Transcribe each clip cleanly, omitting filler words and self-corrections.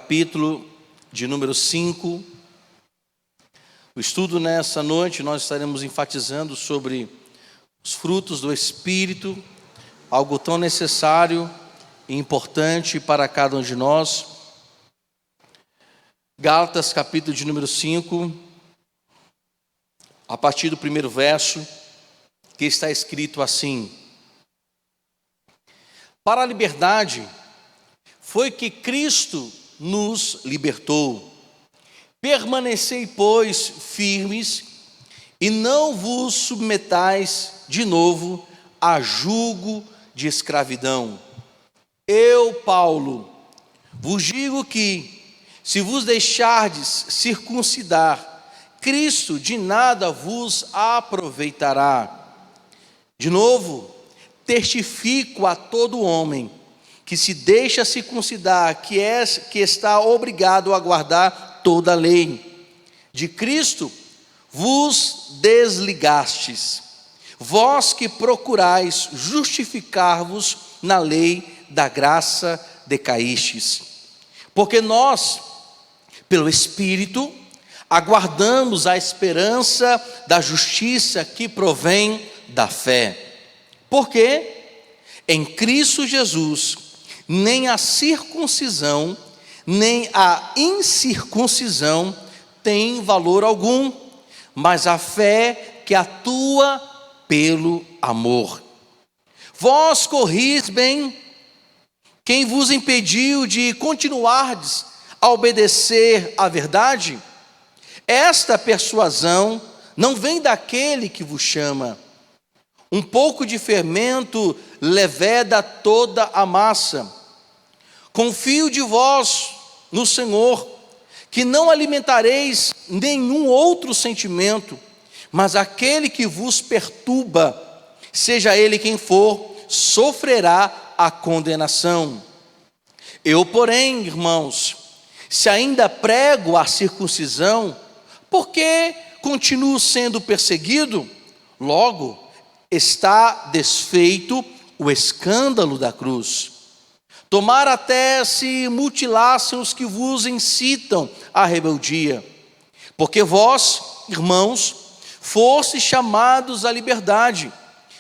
capítulo de número 5. O estudo nessa noite nós estaremos enfatizando sobre os frutos do Espírito, algo tão necessário e importante para cada um de nós. Gálatas, capítulo de número 5, a partir do primeiro verso, que está escrito assim: para a liberdade foi que Cristo nos libertou. Permanecei, pois, firmes, e não vos submetais de novo a jugo de escravidão. Eu, Paulo, vos digo que, se vos deixardes circuncidar, Cristo de nada vos aproveitará. De novo, testifico a todo homem que se deixa circuncidar, que está obrigado a guardar toda a lei. De Cristo vos desligastes, vós que procurais justificar-vos na lei da graça decaístes. Porque nós, pelo Espírito, aguardamos a esperança da justiça que provém da fé. Porque em Cristo Jesus, nem a circuncisão, nem a incircuncisão tem valor algum, mas a fé que atua pelo amor. Vós corris bem, quem vos impediu de continuardes a obedecer à verdade? Esta persuasão não vem daquele que vos chama. Um pouco de fermento leveda toda a massa. Confio de vós no Senhor, que não alimentareis nenhum outro sentimento, mas aquele que vos perturba, seja ele quem for, sofrerá a condenação. Eu, porém, irmãos, se ainda prego a circuncisão, por que continuo sendo perseguido? Logo, está desfeito o escândalo da cruz. Tomara até se mutilassem os que vos incitam à rebeldia. Porque vós, irmãos, fostes chamados à liberdade,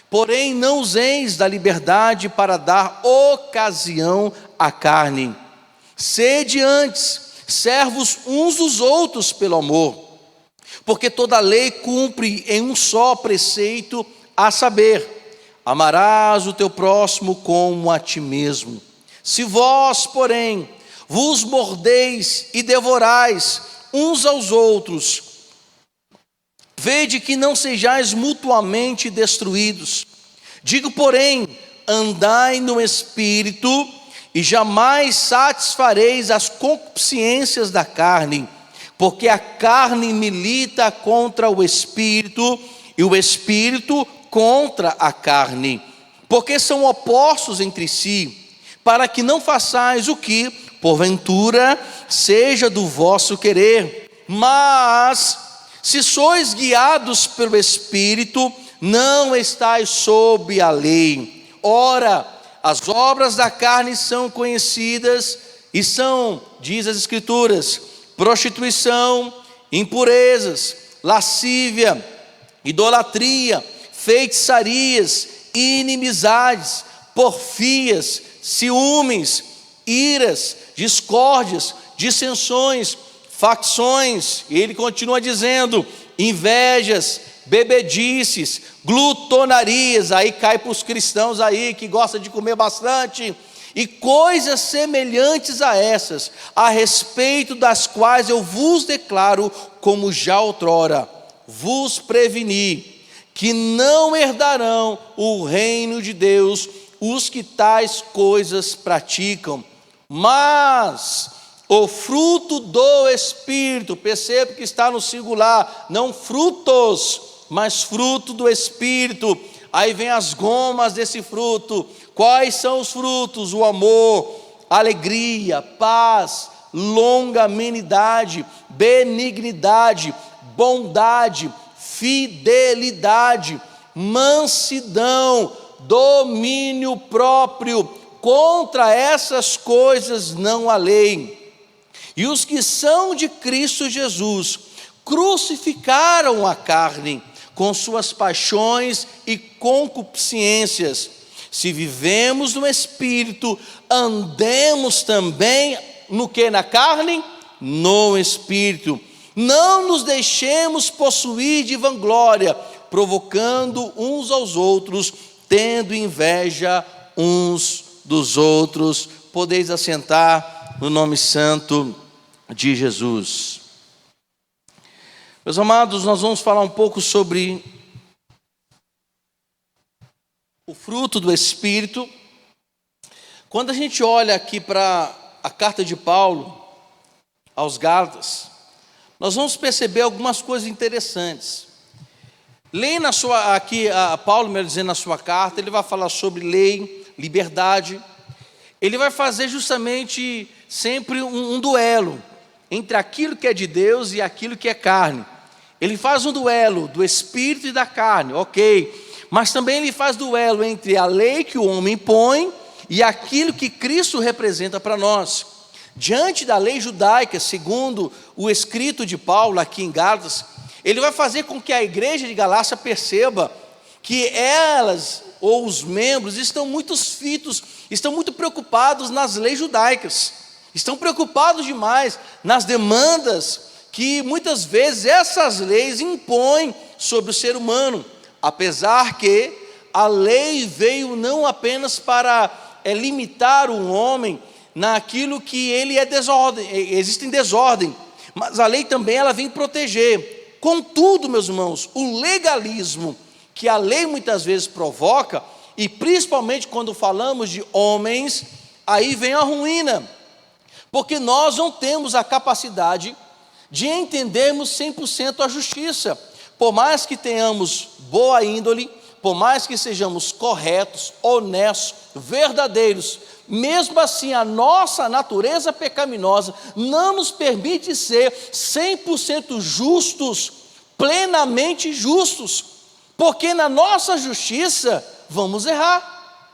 porém não useis da liberdade para dar ocasião à carne. Sede antes servos uns dos outros pelo amor, porque toda a lei cumpre em um só preceito, a saber, amarás o teu próximo como a ti mesmo. Se vós, porém, vos mordeis e devorais uns aos outros, vede que não sejais mutuamente destruídos. Digo, porém, andai no Espírito, e jamais satisfareis as concupiscências da carne, porque a carne milita contra o Espírito, e o Espírito contra a carne, porque são opostos entre si, para que não façais o que, porventura, seja do vosso querer. Mas, se sois guiados pelo Espírito, não estáis sob a lei. Ora, as obras da carne são conhecidas, e são, diz as Escrituras, prostituição, impurezas, lascívia, idolatria, feitiçarias, inimizades, porfias, ciúmes, iras, discórdias, dissensões, facções, e ele continua dizendo, invejas, bebedices, glutonarias, aí cai para os cristãos aí que gostam de comer bastante, e coisas semelhantes a essas, a respeito das quais eu vos declaro, como já outrora vos preveni, que não herdarão o reino de Deus os que tais coisas praticam. Mas o fruto do Espírito, perceba que está no singular, não frutos, mas fruto do Espírito. Aí vem as gomas desse fruto. Quais são os frutos? O amor, alegria, paz, longanimidade, benignidade, bondade, fidelidade, mansidão, domínio próprio. Contra essas coisas não há lei. E os que são de Cristo Jesus crucificaram a carne com suas paixões e concupiscências. Se vivemos no Espírito, andemos também no que? Na carne? No Espírito. Não nos deixemos possuir de vanglória, provocando uns aos outros, tendo inveja uns dos outros. Podeis assentar no nome santo de Jesus. Meus amados, nós vamos falar um pouco sobre o fruto do Espírito. Quando a gente olha aqui para a carta de Paulo aos Gálatas, nós vamos perceber algumas coisas interessantes. Lei na sua, aqui Paulo, melhor dizendo, na sua carta, ele vai falar sobre lei, liberdade. Ele vai fazer justamente sempre um duelo entre aquilo que é de Deus e aquilo que é carne. Ele faz um duelo do espírito e da carne, ok. Mas também ele faz duelo entre a lei que o homem impõe e aquilo que Cristo representa para nós. Diante da lei judaica, segundo o escrito de Paulo aqui em Gálatas, ele vai fazer com que a igreja de Galácia perceba que elas, ou os membros, estão muito fitos, estão muito preocupados nas leis judaicas, estão preocupados demais nas demandas que muitas vezes essas leis impõem sobre o ser humano, apesar que a lei veio não apenas para limitar o homem naquilo que ele é desordem, existe em desordem, mas a lei também ela vem proteger. Contudo, meus irmãos, o legalismo que a lei muitas vezes provoca, e principalmente quando falamos de homens, aí vem a ruína, porque nós não temos a capacidade de entendermos 100% a justiça. Por mais que tenhamos boa índole, por mais que sejamos corretos, honestos, verdadeiros, mesmo assim a nossa natureza pecaminosa não nos permite ser 100% justos, plenamente justos, porque na nossa justiça vamos errar.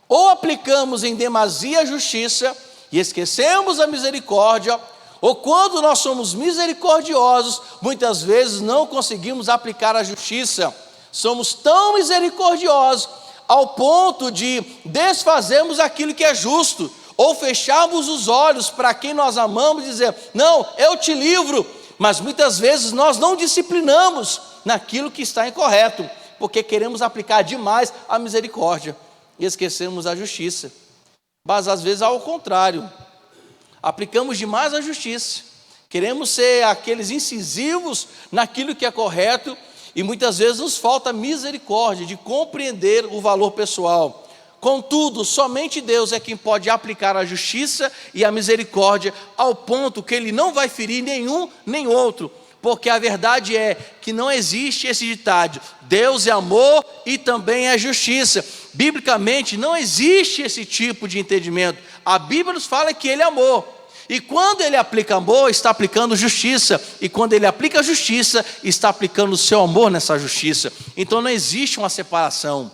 Ou aplicamos em demasia a justiça e esquecemos a misericórdia, ou quando nós somos misericordiosos, muitas vezes não conseguimos aplicar a justiça. Somos tão misericordiosos ao ponto de desfazermos aquilo que é justo, ou fecharmos os olhos para quem nós amamos e dizer, não, eu te livro, mas muitas vezes nós não disciplinamos naquilo que está incorreto, porque queremos aplicar demais a misericórdia e esquecemos a justiça. Mas às vezes ao contrário, aplicamos demais a justiça, queremos ser aqueles incisivos naquilo que é correto, e muitas vezes nos falta misericórdia de compreender o valor pessoal. Contudo, somente Deus é quem pode aplicar a justiça e a misericórdia ao ponto que Ele não vai ferir nenhum nem outro, porque a verdade é que não existe esse ditado, Deus é amor e também é justiça. Biblicamente não existe esse tipo de entendimento. A Bíblia nos fala que Ele é amor. E quando Ele aplica amor, está aplicando justiça. E quando Ele aplica justiça, está aplicando o seu amor nessa justiça. Então não existe uma separação.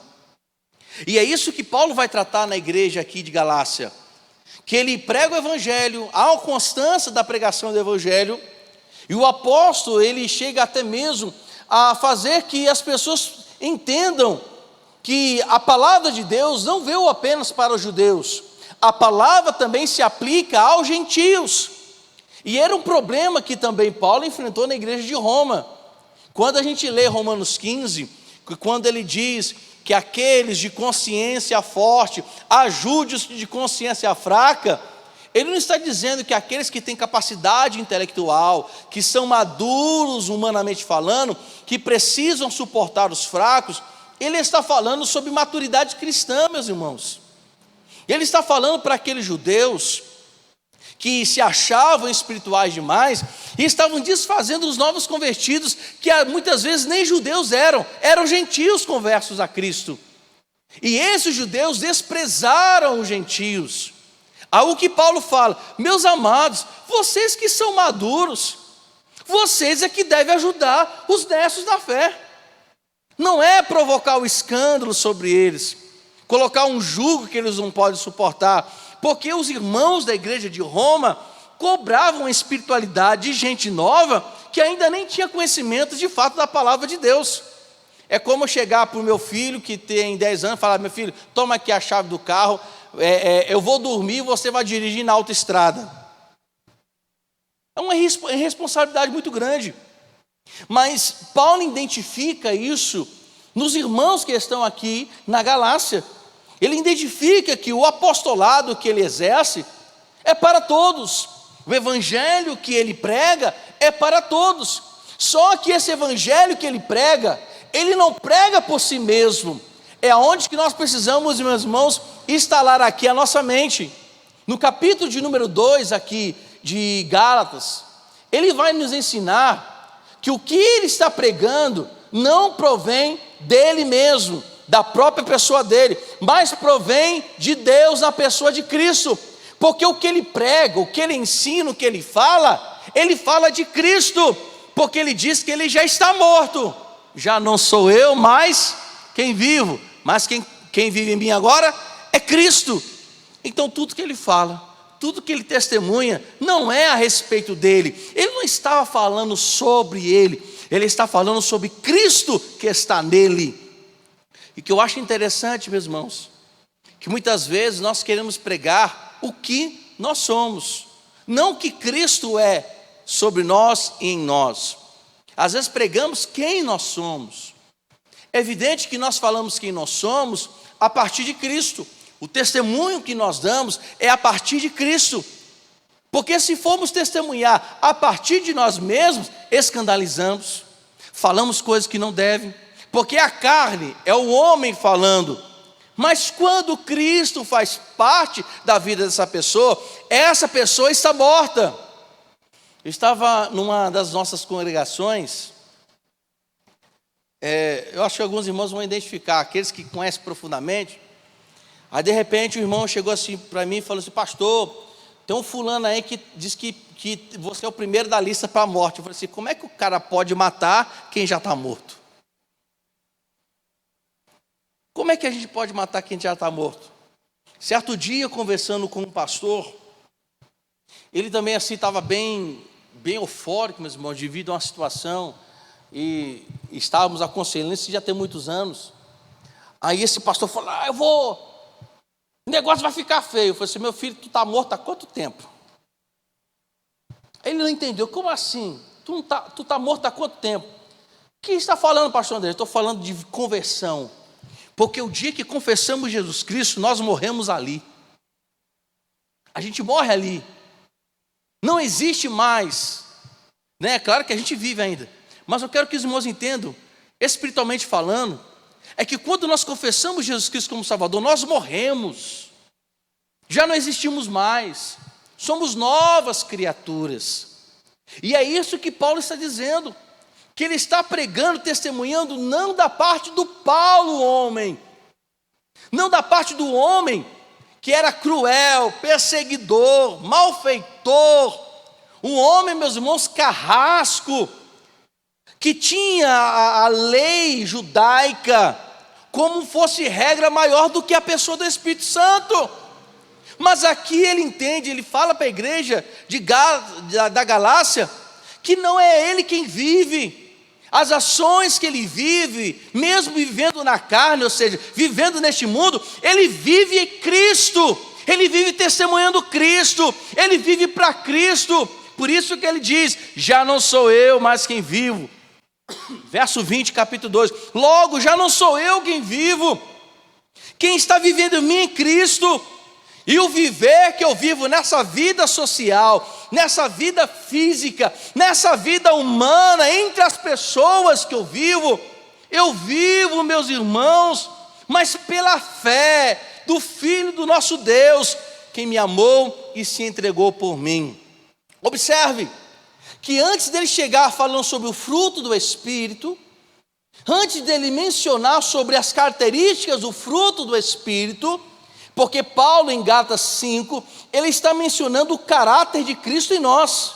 E é isso que Paulo vai tratar na igreja aqui de Galácia. Que ele prega o Evangelho, há uma constância da pregação do Evangelho. E o apóstolo, ele chega até mesmo a fazer que as pessoas entendam que a palavra de Deus não veio apenas para os judeus. A palavra também se aplica aos gentios. E era um problema que também Paulo enfrentou na igreja de Roma. Quando a gente lê Romanos 15, quando ele diz que aqueles de consciência forte ajudem os de consciência fraca, ele não está dizendo que aqueles que têm capacidade intelectual, que são maduros humanamente falando, que precisam suportar os fracos. Ele está falando sobre maturidade cristã, meus irmãos. Ele está falando para aqueles judeus que se achavam espirituais demais e estavam desfazendo os novos convertidos, que muitas vezes nem judeus eram gentios conversos a Cristo. E esses judeus desprezaram os gentios. Algo que Paulo fala, meus amados, vocês que são maduros, vocês é que devem ajudar os nestos da fé. Não é provocar o escândalo sobre eles, colocar um jugo que eles não podem suportar, porque os irmãos da igreja de Roma cobravam a espiritualidade de gente nova que ainda nem tinha conhecimento de fato da palavra de Deus. É como eu chegar para o meu filho que tem 10 anos e falar: meu filho, toma aqui a chave do carro, eu vou dormir e você vai dirigir na autoestrada. É uma responsabilidade muito grande. Mas Paulo identifica isso nos irmãos que estão aqui na Galácia. Ele identifica que o apostolado que ele exerce é para todos. O evangelho que ele prega é para todos. Só que esse evangelho que ele prega, ele não prega por si mesmo. É aonde que nós precisamos, meus irmãos, instalar aqui a nossa mente. No capítulo de número 2 aqui de Gálatas, ele vai nos ensinar que o que ele está pregando não provém dele mesmo, da própria pessoa dele, mas provém de Deus na pessoa de Cristo. Porque o que ele prega, o que ele ensina, o que ele fala de Cristo, porque ele diz que ele já está morto. Já não sou eu mais quem vivo, mas quem vive em mim agora é Cristo. Então tudo que ele fala, tudo que ele testemunha, não é a respeito dele. Ele não estava falando sobre ele, ele está falando sobre Cristo que está nele. E que eu acho interessante, meus irmãos, que muitas vezes nós queremos pregar o que nós somos, não o que Cristo é sobre nós e em nós. Às vezes pregamos quem nós somos. É evidente que nós falamos quem nós somos a partir de Cristo. O testemunho que nós damos é a partir de Cristo. Porque se formos testemunhar a partir de nós mesmos, escandalizamos, falamos coisas que não devem, porque a carne é o homem falando. Mas quando Cristo faz parte da vida dessa pessoa, essa pessoa está morta. Eu estava numa das nossas congregações, eu acho que alguns irmãos vão identificar, aqueles que conhecem profundamente. Aí de repente o irmão chegou assim para mim e falou assim: pastor, tem um fulano aí que diz que você é o primeiro da lista para a morte. Eu falei assim: como é que o cara pode matar quem já está morto? Como é que a gente pode matar quem já está morto? Certo dia, conversando com um pastor, ele também assim estava bem eufórico, meus irmãos, devido a uma situação, e estávamos aconselhando isso já tem muitos anos. Aí esse pastor falou: o negócio vai ficar feio. Eu falei assim: meu filho, tu está morto há quanto tempo? Ele não entendeu. Como assim? Tu está morto há quanto tempo? O que está falando, pastor André? Eu estou falando de conversão. Porque o dia que confessamos Jesus Cristo, nós morremos ali. A gente morre ali. Não existe mais. É claro que a gente vive ainda. Mas eu quero que os irmãos entendam, espiritualmente falando, é que quando nós confessamos Jesus Cristo como Salvador, nós morremos. Já não existimos mais. Somos novas criaturas. E é isso que Paulo está dizendo. Que ele está pregando, testemunhando, não da parte do Paulo, homem. Não da parte do homem que era cruel, perseguidor, malfeitor. Um homem, meus irmãos, carrasco, que tinha a lei judaica como fosse regra maior do que a pessoa do Espírito Santo. Mas aqui ele entende, ele fala para a igreja da Galácia, que não é ele quem vive. As ações que ele vive, mesmo vivendo na carne, ou seja, vivendo neste mundo, ele vive em Cristo, ele vive testemunhando Cristo, ele vive para Cristo. Por isso que ele diz: já não sou eu mais quem vivo. Verso 20, capítulo 2: logo já não sou eu quem vivo, quem está vivendo em mim é Cristo. E o viver que eu vivo nessa vida social, nessa vida física, nessa vida humana, entre as pessoas que eu vivo, meus irmãos, mas pela fé do Filho do nosso Deus, quem me amou e se entregou por mim. Observe que antes dele chegar falando sobre o fruto do Espírito, antes dele mencionar sobre as características do fruto do Espírito, porque Paulo em Gálatas 5, ele está mencionando o caráter de Cristo em nós.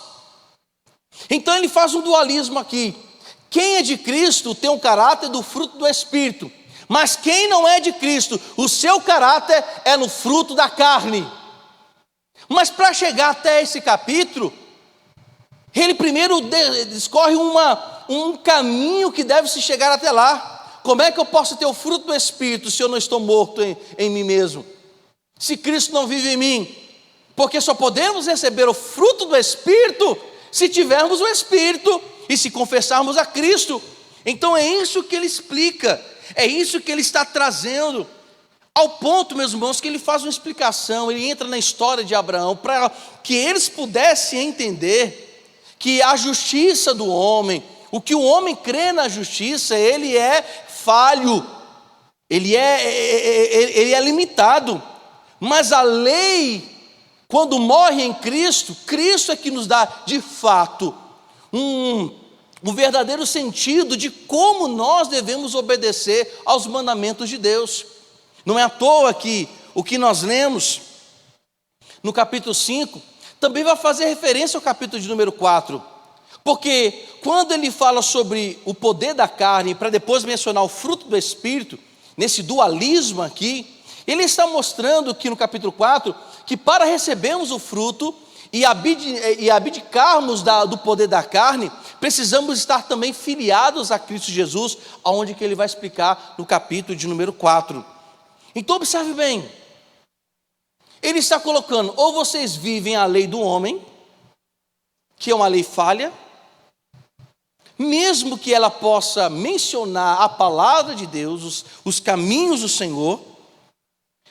Então ele faz um dualismo aqui. Quem é de Cristo tem o caráter do fruto do Espírito, mas quem não é de Cristo, o seu caráter é no fruto da carne. Mas para chegar até esse capítulo, ele primeiro discorre um caminho que deve se chegar até lá. Como é que eu posso ter o fruto do Espírito se eu não estou morto em mim mesmo? Se Cristo não vive em mim? Porque só podemos receber o fruto do Espírito se tivermos o Espírito e se confessarmos a Cristo. Então é isso que ele explica, é isso que ele está trazendo, ao ponto, meus irmãos, que ele faz uma explicação, ele entra na história de Abraão, para que eles pudessem entender que a justiça do homem, o que o homem crê na justiça, ele é falho, ele é limitado, mas a lei, quando morre em Cristo, Cristo é que nos dá de fato um verdadeiro sentido de como nós devemos obedecer aos mandamentos de Deus. Não é à toa que o que nós lemos no capítulo 5 também vai fazer referência ao capítulo de número 4, porque quando ele fala sobre o poder da carne, para depois mencionar o fruto do Espírito, nesse dualismo aqui, ele está mostrando que no capítulo 4, que para recebermos o fruto e abdicarmos do poder da carne, precisamos estar também filiados a Cristo Jesus, aonde que ele vai explicar no capítulo de número 4. Então observe bem, ele está colocando, ou vocês vivem a lei do homem, que é uma lei falha, mesmo que ela possa mencionar a palavra de Deus, os caminhos do Senhor,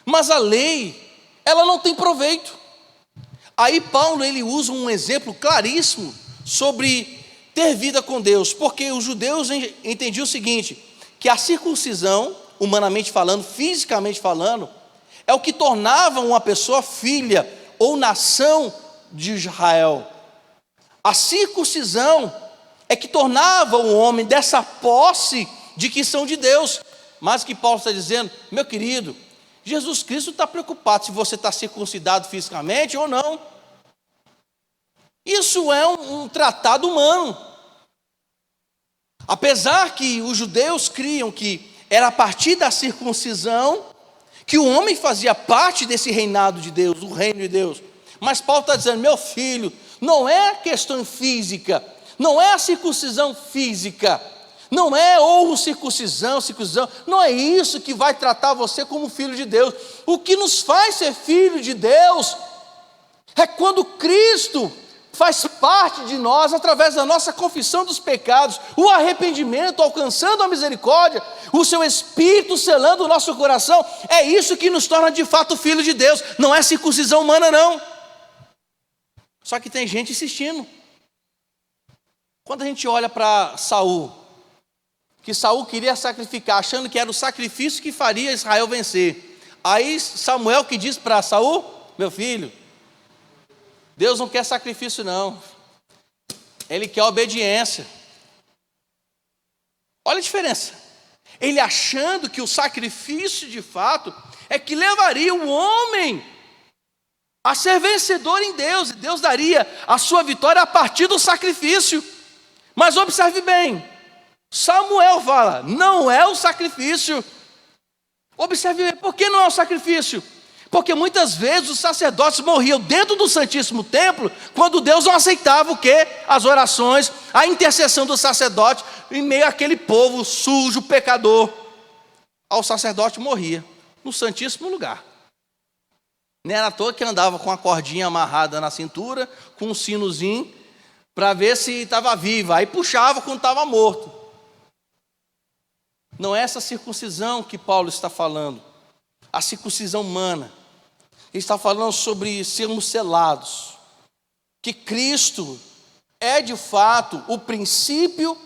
mas a lei, ela não tem proveito. Aí Paulo, ele usa um exemplo claríssimo sobre ter vida com Deus, porque os judeus entendiam o seguinte, que a circuncisão, humanamente falando, fisicamente falando, é o que tornava uma pessoa filha ou nação de Israel. A circuncisão é que tornava o homem dessa posse de que são de Deus. Mas que Paulo está dizendo, meu querido, Jesus Cristo está preocupado se você está circuncidado fisicamente ou não. Isso é um tratado humano. Apesar que os judeus criam que era a partir da circuncisão que o homem fazia parte desse reinado de Deus, o reino de Deus. Mas Paulo está dizendo, meu filho, não é questão física, não é a circuncisão física, não é ou circuncisão, não é isso que vai tratar você como filho de Deus. O que nos faz ser filho de Deus é quando Cristo faz parte de nós através da nossa confissão dos pecados, o arrependimento, alcançando a misericórdia, o seu Espírito selando o nosso coração. É isso que nos torna de fato filho de Deus, não é circuncisão humana não. Só que tem gente insistindo. Quando a gente olha para Saul, que Saul queria sacrificar, achando que era o sacrifício que faria Israel vencer. Aí Samuel que diz para Saul, meu filho, Deus não quer sacrifício não, Ele quer obediência. Olha a diferença, ele achando que o sacrifício de fato é que levaria o homem a ser vencedor em Deus, e Deus daria a sua vitória a partir do sacrifício. Mas observe bem, Samuel fala, não é o sacrifício. Observe bem, por que não é o sacrifício? Porque muitas vezes os sacerdotes morriam dentro do Santíssimo Templo, quando Deus não aceitava o quê? As orações, a intercessão do sacerdote, em meio àquele povo sujo, pecador. O sacerdote morria no Santíssimo Lugar. Não era à toa que andava com a cordinha amarrada na cintura, com um sinozinho, para ver se estava vivo, aí puxava quando estava morto. Não é essa circuncisão que Paulo está falando, a circuncisão humana. Ele está falando sobre sermos selados, que Cristo é de fato o princípio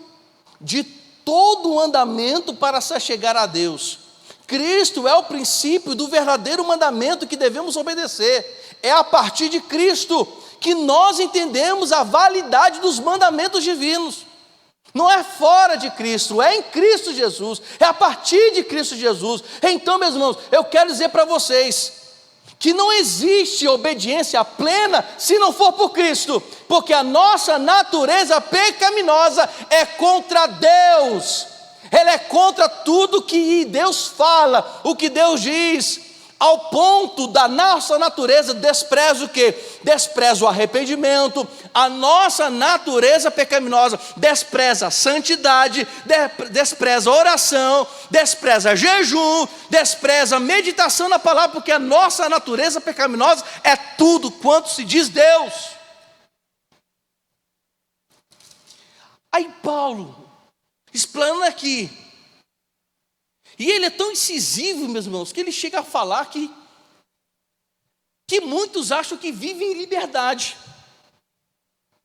de todo o andamento para se chegar a Deus. Cristo é o princípio do verdadeiro mandamento que devemos obedecer. É a partir de Cristo que nós entendemos a validade dos mandamentos divinos. Não é fora de Cristo, é em Cristo Jesus, é a partir de Cristo Jesus. Então, meus irmãos, eu quero dizer para vocês que não existe obediência plena se não for por Cristo, porque a nossa natureza pecaminosa é contra Deus, ela é contra tudo que Deus fala, o que Deus diz. ao ponto da nossa natureza despreza o quê? Despreza o arrependimento, a nossa natureza pecaminosa despreza a santidade, despreza a oração, despreza jejum, despreza a meditação na palavra, porque a nossa natureza pecaminosa é tudo quanto se diz Deus. Aí Paulo, explanando aqui, e ele é tão incisivo, meus irmãos, que ele chega a falar que muitos acham que vivem em liberdade.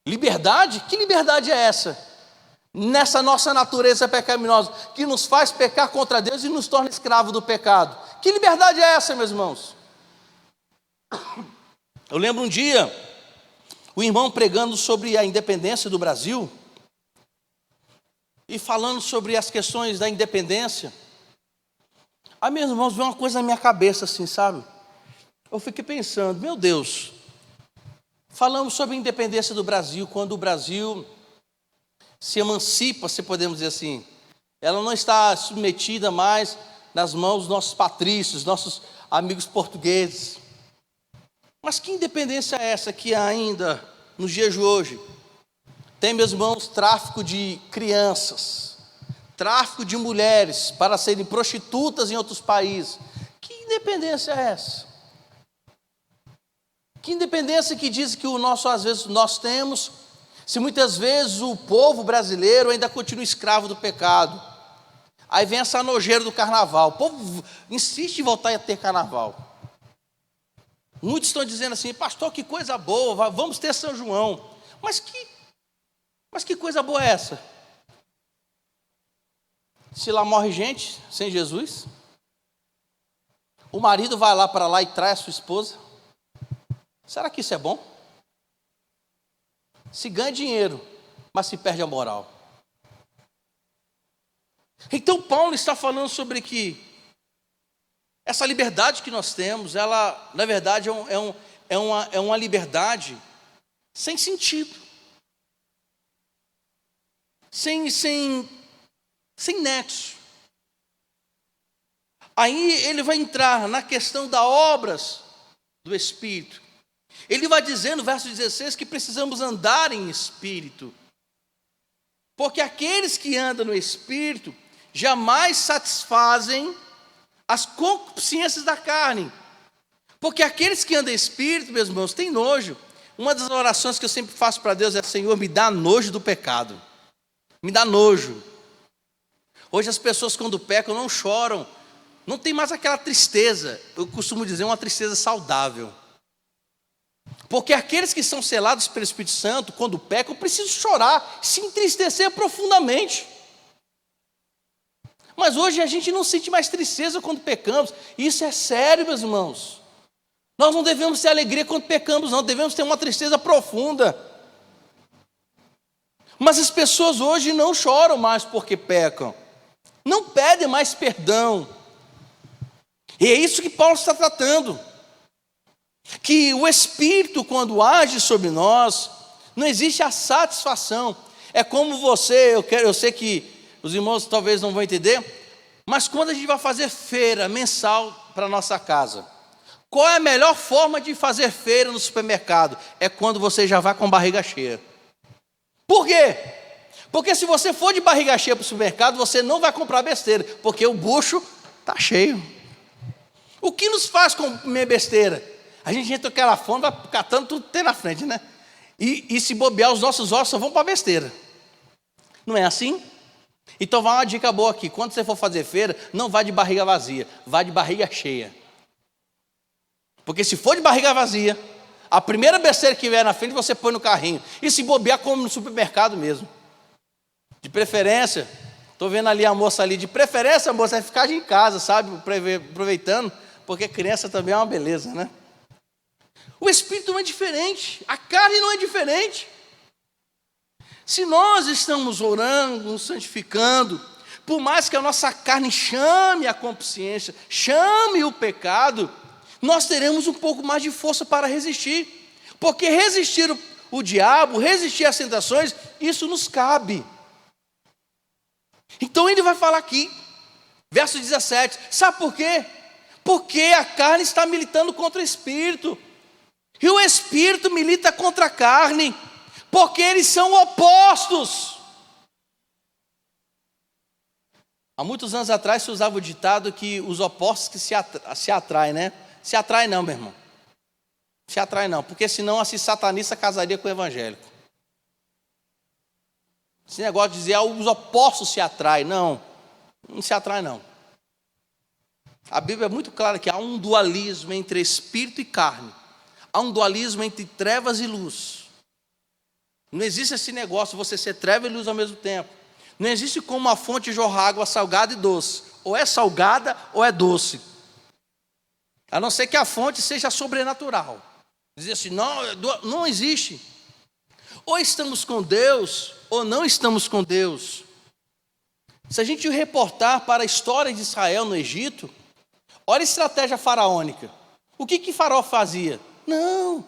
Liberdade? Que liberdade é essa? Nessa nossa natureza pecaminosa, que nos faz pecar contra Deus e nos torna escravo do pecado. Que liberdade é essa, meus irmãos? Eu lembro um dia, o irmão pregando sobre a independência do Brasil, e falando sobre as questões da independência. Aí, meus irmãos, veio uma coisa na minha cabeça assim, sabe? Eu fiquei pensando, meu Deus, falamos sobre a independência do Brasil, quando o Brasil se emancipa, se podemos dizer assim. Ela não está submetida mais nas mãos dos nossos patrícios, nossos amigos portugueses. Mas que independência é essa que ainda, nos dias de hoje, tem, meus irmãos, tráfico de crianças, tráfico de mulheres para serem prostitutas em outros países? Que independência é essa? Que independência que diz que às vezes nós temos, se muitas vezes o povo brasileiro ainda continua escravo do pecado? Aí vem essa nojeira do carnaval, o povo insiste em voltar a ter carnaval. Muitos estão dizendo assim, pastor, que coisa boa, vamos ter São João. Mas que coisa boa é essa? Se lá morre gente sem Jesus, o marido vai lá para lá e trai a sua esposa, será que isso é bom? Se ganha dinheiro, mas se perde a moral. Então Paulo está falando sobre que essa liberdade que nós temos, ela na verdade é uma liberdade sem sentido, sem nexo. Aí ele vai entrar na questão das obras do Espírito. Ele vai dizer no verso 16 que precisamos andar em Espírito, porque aqueles que andam no Espírito jamais satisfazem as concupiscências da carne, porque aqueles que andam em Espírito, meus irmãos, têm nojo. Uma das orações que eu sempre faço para Deus é: Senhor, me dá nojo do pecado, me dá nojo. Hoje as pessoas quando pecam não choram, não tem mais aquela tristeza, eu costumo dizer uma tristeza saudável, porque aqueles que são selados pelo Espírito Santo, quando pecam, precisam chorar, se entristecer profundamente. Mas hoje a gente não sente mais tristeza quando pecamos, isso é sério, meus irmãos. Nós não devemos ter alegria quando pecamos, não, devemos ter uma tristeza profunda. Mas as pessoas hoje não choram mais porque pecam, não pedem mais perdão. E é isso que Paulo está tratando, que o Espírito, quando age sobre nós, não existe a satisfação. É como eu sei que os irmãos talvez não vão entender, mas quando a gente vai fazer feira mensal para a nossa casa, qual é a melhor forma de fazer feira no supermercado? É quando você já vai com barriga cheia. Por quê? Porque se você for de barriga cheia para o supermercado, você não vai comprar besteira, porque o bucho está cheio. O que nos faz comer besteira? A gente entra com aquela fome, vai catando tudo que tem na frente, né? E se bobear, os nossos ossos só vão para besteira. Não é assim? Então vai uma dica boa aqui: quando você for fazer feira, não vá de barriga vazia, vá de barriga cheia. Porque se for de barriga vazia, a primeira besteira que vier na frente você põe no carrinho. E se bobear, come no supermercado mesmo. De preferência, estou vendo ali a moça ali, de preferência, a moça vai ficar em casa, sabe? Aproveitando, porque criança também é uma beleza, né? O Espírito não é diferente, a carne não é diferente. Se nós estamos orando, nos santificando, por mais que a nossa carne chame a consciência, chame o pecado, nós teremos um pouco mais de força para resistir, porque resistir o diabo, resistir às tentações, isso nos cabe. Então ele vai falar aqui, verso 17, sabe por quê? Porque a carne está militando contra o espírito. E o espírito milita contra a carne. Porque eles são opostos. Há muitos anos atrás se usava o ditado que os opostos que se atraem, né? Se atrai não, meu irmão. Se atrai não, porque senão esse satanista casaria com o evangélico. Esse negócio de dizer os opostos se atraem, não se atrai não. A Bíblia é muito clara que há um dualismo entre espírito e carne. Há um dualismo entre trevas e luz. Não existe esse negócio de você ser treva e luz ao mesmo tempo. Não existe como uma fonte jorrar água salgada e doce. Ou é salgada ou é doce. A não ser que a fonte seja sobrenatural. Dizer assim, não existe. Ou estamos com Deus, ou não estamos com Deus. Se a gente reportar para a história de Israel no Egito, olha a estratégia faraônica. O que Faraó fazia? Não,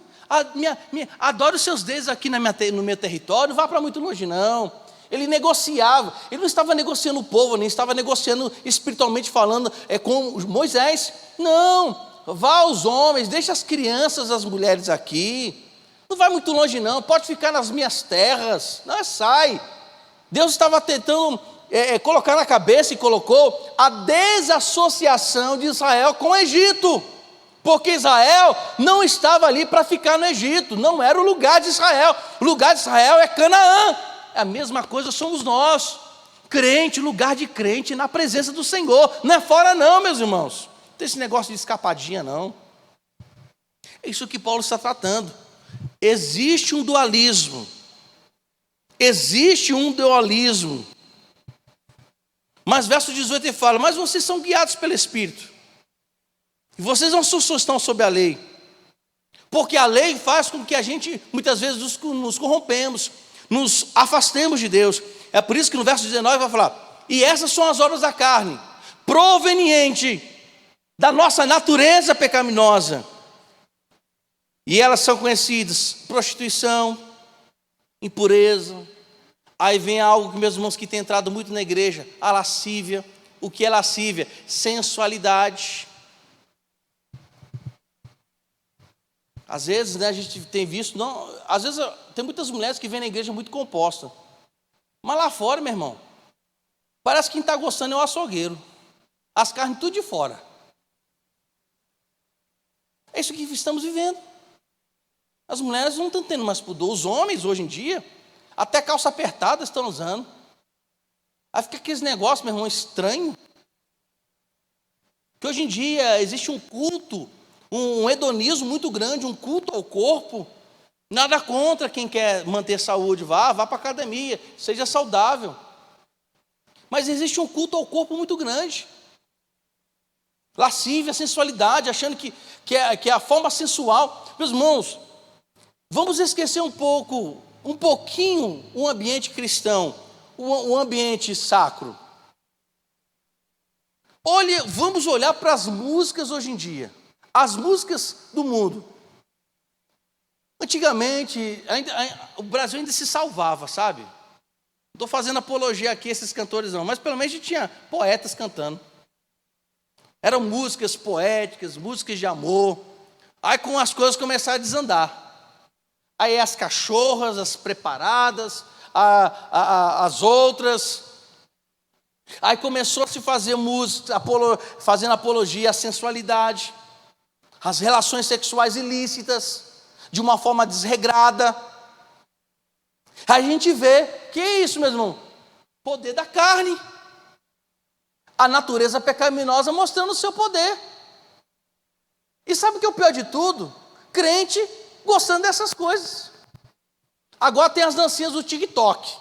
adore os seus deuses aqui no meu território, não vá para muito longe não. Ele negociava, ele não estava negociando o povo, nem estava negociando espiritualmente falando com Moisés. Não, vá aos homens, deixa as crianças, as mulheres aqui. Não vai muito longe não, pode ficar nas minhas terras. Não, sai. Deus estava tentando colocar na cabeça e colocou a desassociação de Israel com o Egito. Porque Israel não estava ali para ficar no Egito, não era o lugar de Israel. O lugar de Israel é Canaã. A mesma coisa somos nós, crente, lugar de crente na presença do Senhor, não é fora não, meus irmãos, não tem esse negócio de escapadinha não, é isso que Paulo está tratando. Existe um dualismo, mas verso 18 ele fala, mas vocês são guiados pelo Espírito, e vocês não estão sob a lei, porque a lei faz com que a gente muitas vezes nos corrompemos, nos afastemos de Deus. É por isso que no verso 19 vai falar, e essas são as obras da carne, proveniente da nossa natureza pecaminosa, e elas são conhecidas, prostituição, impureza. Aí vem algo que meus irmãos que têm entrado muito na igreja, a lascívia. O que é lascívia? Sensualidade. Às vezes, né, a gente tem visto, às vezes tem muitas mulheres que vêm na igreja muito composta, mas lá fora, meu irmão, parece que quem está gostando é o açougueiro, as carnes tudo de fora. É isso que estamos vivendo. As mulheres não estão tendo mais pudor, os homens hoje em dia, até calça apertada estão usando. Aí fica aqueles negócios, meu irmão, estranho. Que hoje em dia existe um culto, um hedonismo muito grande, um culto ao corpo. Nada contra quem quer manter saúde, vá para a academia, seja saudável. Mas existe um culto ao corpo muito grande. Lascívia, sensualidade, achando que é a forma sensual. Meus irmãos, vamos esquecer um pouquinho o ambiente cristão, o ambiente sacro. Vamos olhar para as músicas hoje em dia, as músicas do mundo. Antigamente, o Brasil ainda se salvava, sabe? Não estou fazendo apologia aqui a esses cantores não, mas pelo menos a gente tinha poetas cantando. Eram músicas poéticas, músicas de amor. Aí com as coisas começaram a desandar. Aí as cachorras, as preparadas, as outras. Aí começou a se fazer música, fazendo apologia à sensualidade, às relações sexuais ilícitas, de uma forma desregrada. Aí a gente vê, que é isso, meu irmão? Poder da carne. A natureza pecaminosa mostrando o seu poder. E sabe o que é o pior de tudo? Crente gostando dessas coisas. Agora tem as dancinhas do TikTok.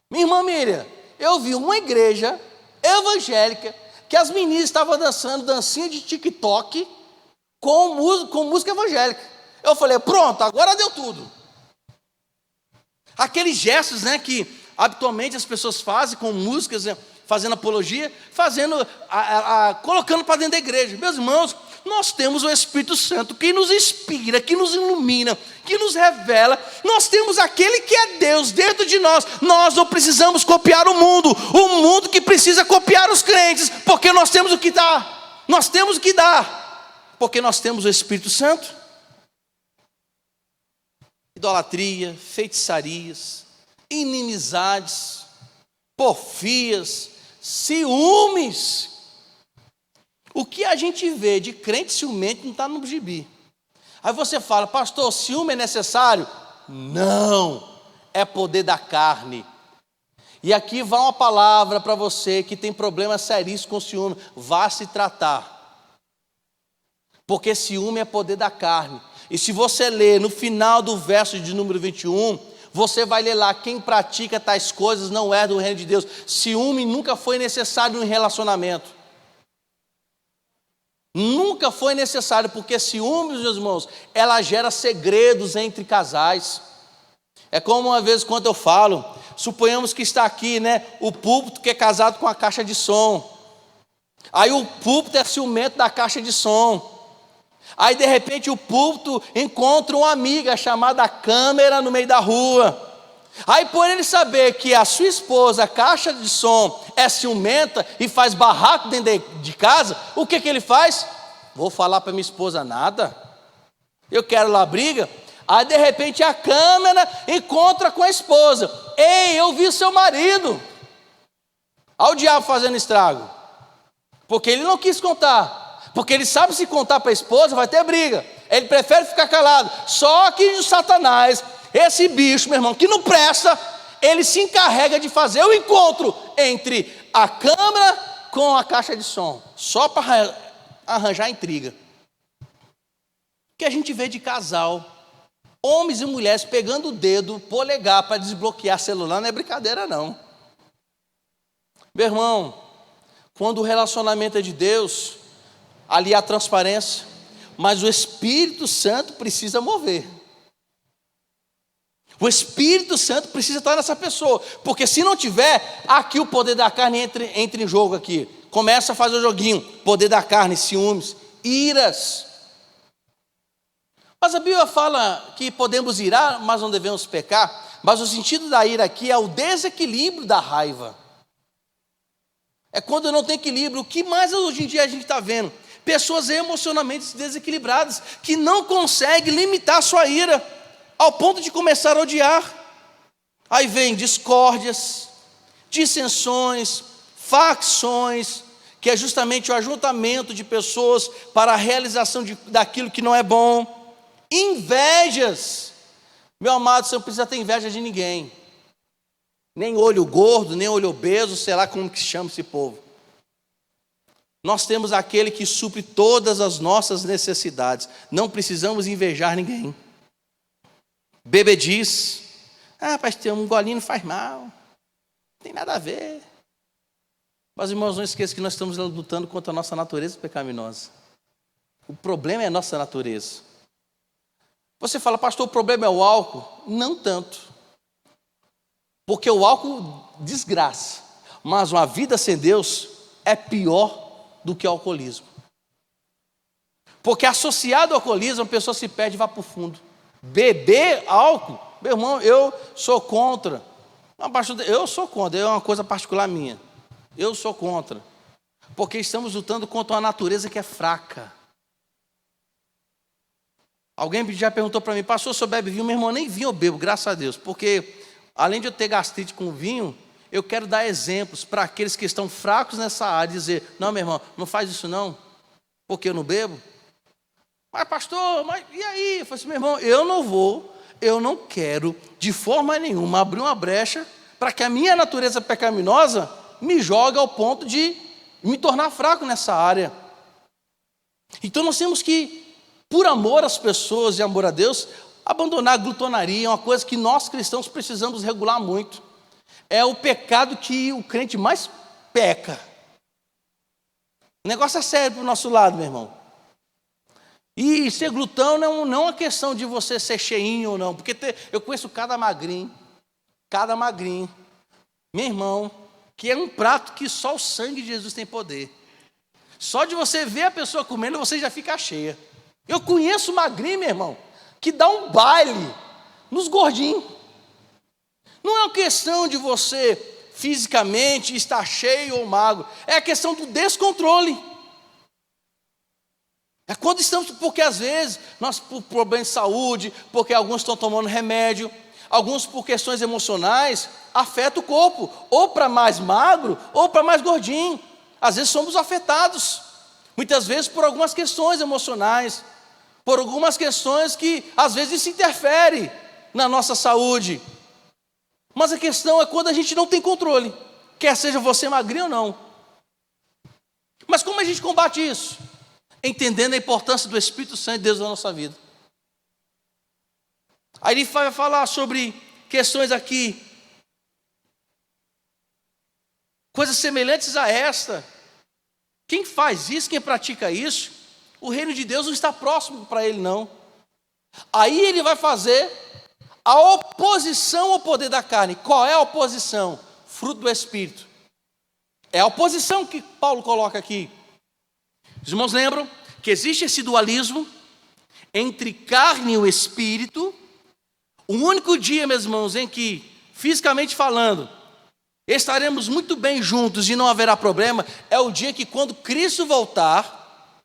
Minha irmã Miriam, eu vi uma igreja evangélica que as meninas estavam dançando dancinha de TikTok com música evangélica. Eu falei, pronto, agora deu tudo. Aqueles gestos, né, que habitualmente as pessoas fazem com músicas, né, fazendo apologia, colocando para dentro da igreja. Meus irmãos, nós temos o Espírito Santo que nos inspira, que nos ilumina, que nos revela. Nós temos aquele que é Deus dentro de nós. Nós não precisamos copiar o mundo que precisa copiar os crentes, porque nós temos o que está nós temos que dar, porque nós temos o Espírito Santo. Idolatria, feitiçarias, inimizades, porfias, ciúmes. O que a gente vê de crente ciumento não está no gibi. Aí você fala, pastor, ciúme é necessário? Não, é poder da carne. E aqui vai uma palavra para você que tem problemas seríssimos com ciúme: vá se tratar, porque ciúme é poder da carne. E se você ler no final do verso de número 21, você vai ler lá: quem pratica tais coisas não é do reino de Deus. Ciúme nunca foi necessário no relacionamento. Nunca foi necessário, porque ciúmes, meus irmãos, ela gera segredos entre casais. É como uma vez quando eu falo, suponhamos que está aqui, o púlpito que é casado com a caixa de som. Aí o púlpito é ciumento da caixa de som. Aí de repente o púlpito encontra uma amiga chamada câmera no meio da rua. Aí por ele saber que a sua esposa, a caixa de som, é ciumenta e faz barraco dentro de casa, o que ele faz? Vou falar para minha esposa nada, eu quero lá briga. Aí de repente a câmera encontra com a esposa: ei, eu vi seu marido. Olha o diabo fazendo estrago, porque ele não quis contar, porque ele sabe, se contar para a esposa vai ter briga, ele prefere ficar calado. Só que o Satanás, esse bicho, meu irmão, que não presta, ele se encarrega de fazer o encontro entre a câmera com a caixa de som, só para arranjar intriga. O que a gente vê de casal, homens e mulheres pegando o dedo, polegar para desbloquear celular, não é brincadeira não. Meu irmão, quando o relacionamento é de Deus, ali há transparência, mas o Espírito Santo precisa mover. O Espírito Santo precisa estar nessa pessoa, porque se não tiver, aqui o poder da carne entra em jogo aqui. Começa a fazer o joguinho, poder da carne, ciúmes, iras. Mas a Bíblia fala que podemos irar, mas não devemos pecar. Mas o sentido da ira aqui é o desequilíbrio da raiva. É quando não tem equilíbrio. O que mais hoje em dia a gente está vendo? Pessoas emocionalmente desequilibradas, que não conseguem limitar a sua ira, ao ponto de começar a odiar. Aí vem discórdias, dissensões, facções, que é justamente o ajuntamento de pessoas para a realização daquilo que não é bom. Invejas. Meu amado, você não precisa ter inveja de ninguém, nem olho gordo, nem olho obeso, sei lá como que se chama esse povo. Nós temos aquele que supre todas as nossas necessidades, não precisamos invejar ninguém. Bebediz: pastor, um golinho não faz mal, não tem nada a ver. Mas irmãos, não esqueça que nós estamos lutando contra a nossa natureza pecaminosa. O problema é a nossa natureza. Você fala, pastor, o problema é o álcool? Não tanto, porque o álcool desgraça, mas uma vida sem Deus é pior do que o alcoolismo. Porque associado ao alcoolismo, a pessoa se perde e vai para o fundo. Beber álcool, meu irmão, eu sou contra. Eu sou contra, é uma coisa particular minha. Eu sou contra, porque estamos lutando contra uma natureza que é fraca. Alguém já perguntou para mim, pastor, o senhor bebe vinho? Meu irmão, nem vinho eu bebo, graças a Deus, porque além de eu ter gastrite com vinho, eu quero dar exemplos para aqueles que estão fracos nessa área, dizer, não, meu irmão, não faz isso não, porque eu não bebo. Mas pastor, e aí? Eu falei assim, meu irmão, eu não quero de forma nenhuma abrir uma brecha para que a minha natureza pecaminosa me jogue ao ponto de me tornar fraco nessa área. Então nós temos que, por amor às pessoas e amor a Deus, abandonar a glutonaria. É uma coisa que nós cristãos precisamos regular muito. É o pecado que o crente mais peca. O negócio é sério para o nosso lado, meu irmão. E ser glutão não é uma questão de você ser cheinho ou não, porque eu conheço cada magrinho, meu irmão, que é um prato que só o sangue de Jesus tem poder. Só de você ver a pessoa comendo, você já fica cheia. Eu conheço magrinho, meu irmão, que dá um baile nos gordinhos. Não é uma questão de você fisicamente estar cheio ou magro, é a questão do descontrole. Quando estamos, porque às vezes, nós por problemas de saúde, porque alguns estão tomando remédio, alguns por questões emocionais, afeta o corpo, ou para mais magro, ou para mais gordinho. Às vezes somos afetados, muitas vezes por algumas questões emocionais, por algumas questões que às vezes isso interfere na nossa saúde. Mas a questão é quando a gente não tem controle, quer seja você magrinho ou não. Mas como a gente combate isso? Entendendo a importância do Espírito Santo de Deus na nossa vida. Aí ele vai falar sobre questões aqui, coisas semelhantes a esta. Quem faz isso, quem pratica isso, o reino de Deus não está próximo para ele, não. Aí ele vai fazer a oposição ao poder da carne. Qual é a oposição? Fruto do Espírito. É a oposição que Paulo coloca aqui. Os irmãos lembram que existe esse dualismo entre carne e o Espírito. O único dia, meus irmãos, em que, fisicamente falando, estaremos muito bem juntos e não haverá problema, é o dia que, quando Cristo voltar,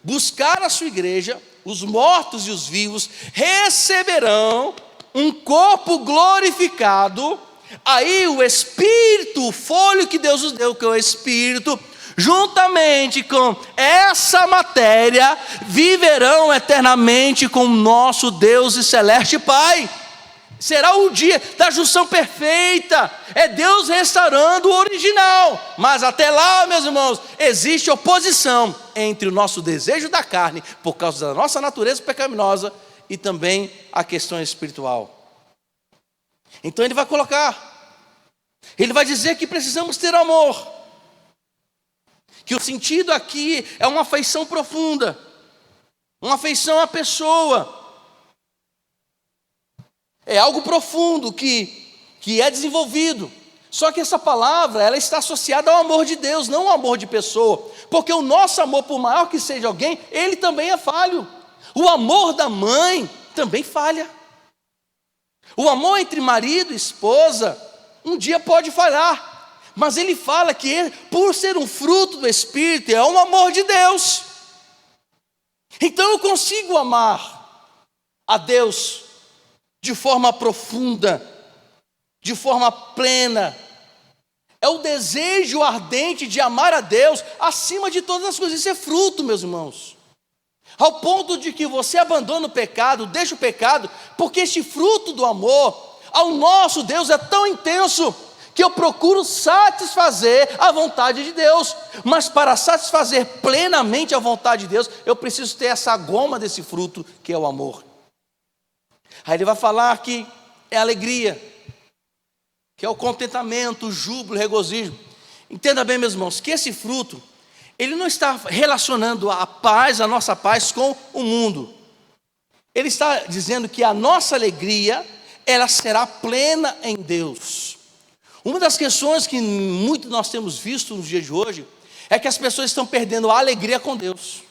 buscar a sua igreja, os mortos e os vivos receberão um corpo glorificado. Aí o Espírito, o folho que Deus nos deu, que é o Espírito, juntamente com essa matéria, viverão eternamente com o nosso Deus e celeste Pai. Será o dia da junção perfeita, é Deus restaurando o original. Mas até lá, meus irmãos, existe oposição entre o nosso desejo da carne, por causa da nossa natureza pecaminosa, e também a questão espiritual. Então ele vai colocar, ele vai dizer que precisamos ter amor, que o sentido aqui é uma afeição profunda, uma afeição à pessoa. É algo profundo que é desenvolvido. Só que essa palavra, ela está associada ao amor de Deus, não ao amor de pessoa. Porque o nosso amor, por maior que seja alguém, ele também é falho. O amor da mãe também falha. O amor entre marido e esposa, um dia pode falhar. Mas ele fala que por ser um fruto do Espírito, é um amor de Deus. Então eu consigo amar a Deus de forma profunda, de forma plena. É o desejo ardente de amar a Deus acima de todas as coisas. Isso é fruto, meus irmãos. Ao ponto de que você abandona o pecado, deixa o pecado, porque este fruto do amor ao nosso Deus é tão intenso que eu procuro satisfazer a vontade de Deus. Mas para satisfazer plenamente a vontade de Deus, eu preciso ter essa goma desse fruto que é o amor. Aí ele vai falar que é alegria, que é o contentamento, o júbilo, o regozijo. Entenda bem, meus irmãos, que esse fruto, ele não está relacionando a paz, a nossa paz com o mundo. Ele está dizendo que a nossa alegria, ela será plena em Deus. Uma das questões que muito nós temos visto nos dias de hoje, é que as pessoas estão perdendo a alegria com Deus.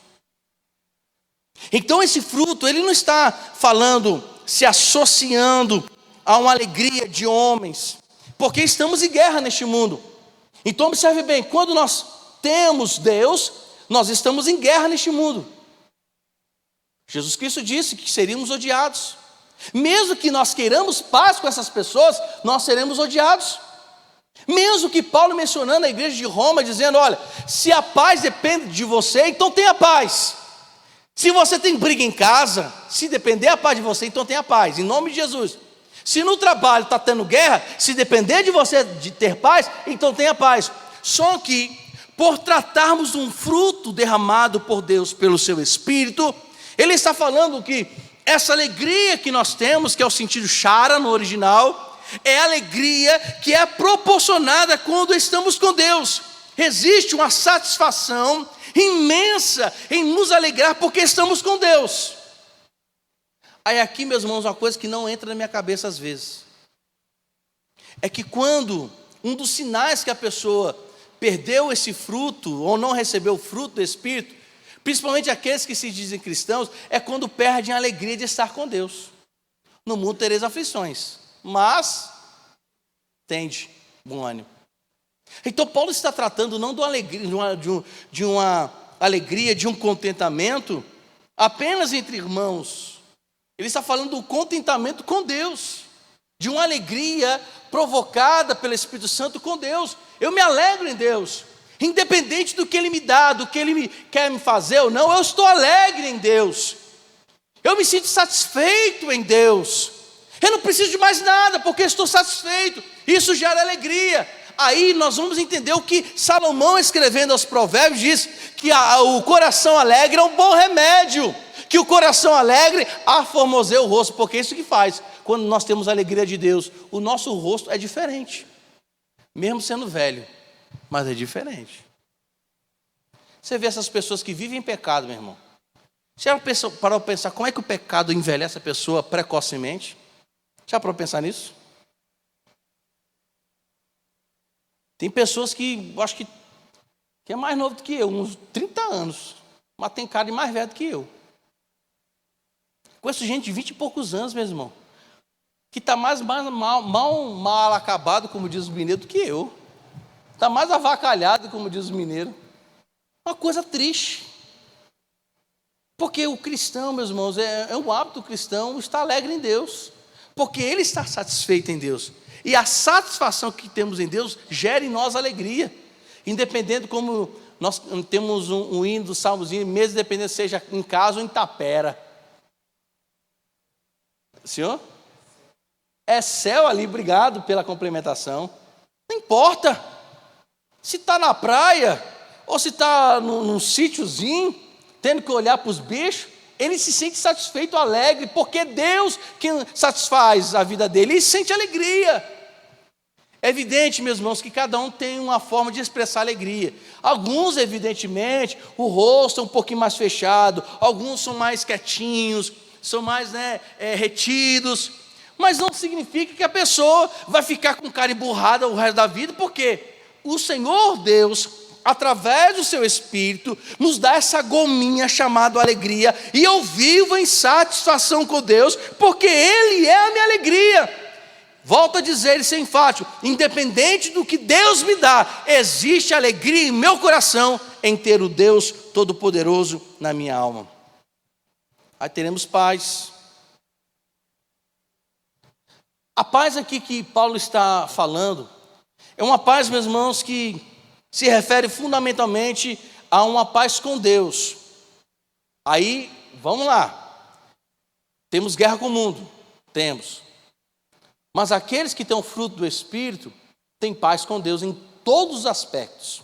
Então esse fruto, ele não está falando, se associando a uma alegria de homens, porque estamos em guerra neste mundo. Então observe bem, quando nós temos Deus, nós estamos em guerra neste mundo. Jesus Cristo disse que seríamos odiados. Mesmo que nós queiramos paz com essas pessoas, nós seremos odiados. Mesmo que Paulo mencionando a igreja de Roma, dizendo, olha, se a paz depende de você, então tenha paz. Se você tem briga em casa, se depender a paz de você, então tenha paz, em nome de Jesus. Se no trabalho está tendo guerra, se depender de você de ter paz, então tenha paz. Só que, por tratarmos de um fruto derramado por Deus pelo seu Espírito, ele está falando que essa alegria que nós temos, que é o sentido chara no original, é a alegria que é proporcionada quando estamos com Deus. Existe uma satisfação imensa em nos alegrar porque estamos com Deus. Aí aqui, meus irmãos, uma coisa que não entra na minha cabeça às vezes, é que quando um dos sinais que a pessoa perdeu esse fruto, ou não recebeu o fruto do Espírito, principalmente aqueles que se dizem cristãos, é quando perdem a alegria de estar com Deus. No mundo tereis aflições, mas tende bom ânimo. Então Paulo está tratando não de uma alegria, de uma alegria, de um contentamento apenas entre irmãos. Ele está falando do contentamento com Deus, de uma alegria provocada pelo Espírito Santo com Deus. Eu me alegro em Deus, independente do que Ele me dá, do que Ele quer me fazer ou não, eu estou alegre em Deus. Eu me sinto satisfeito em Deus. Eu não preciso de mais nada, porque estou satisfeito. Isso gera alegria. Aí nós vamos entender o que Salomão, escrevendo aos Provérbios, diz que o coração alegre é um bom remédio, que o coração alegre aformoseia o rosto, porque é isso que faz. Quando nós temos a alegria de Deus, o nosso rosto é diferente, mesmo sendo velho, mas é diferente. Você vê essas pessoas que vivem em pecado, meu irmão. Você já parou para pensar como é que o pecado envelhece a pessoa precocemente? Já parou para pensar nisso? Tem pessoas que, eu acho que é mais novo do que eu, uns 30 anos, mas tem cara de mais velho do que eu. Conheço gente de 20 e poucos anos, meu irmão, que está mais mal acabado, como diz os mineiros, do que eu. Está mais avacalhado, como diz os mineiros. Uma coisa triste. Porque o cristão, meus irmãos, é um hábito cristão estar alegre em Deus, porque ele está satisfeito em Deus. E a satisfação que temos em Deus gera em nós alegria. Independente como nós temos um hino do Salmozinho, mesmo dependendo seja em casa ou em Tapera. Senhor? É céu ali, obrigado pela complementação. Não importa se está na praia ou se está num sítiozinho, tendo que olhar para os bichos, ele se sente satisfeito, alegre, porque é Deus quem satisfaz a vida dele, ele sente alegria. É evidente, meus irmãos, que cada um tem uma forma de expressar alegria. Alguns, evidentemente, o rosto é um pouquinho mais fechado, alguns são mais quietinhos, são mais retidos, mas não significa que a pessoa vai ficar com cara emburrada o resto da vida, porque o Senhor Deus, através do seu Espírito, nos dá essa gominha chamada alegria, e eu vivo em satisfação com Deus, porque Ele é a minha alegria. Volto a dizer, isso é enfático, independente do que Deus me dá, existe alegria em meu coração em ter o Deus Todo-Poderoso na minha alma. Aí teremos paz. A paz aqui que Paulo está falando, é uma paz, meus irmãos, que se refere fundamentalmente a uma paz com Deus. Aí, vamos lá, temos guerra com o mundo, temos. Mas aqueles que têm o fruto do Espírito, têm paz com Deus em todos os aspectos.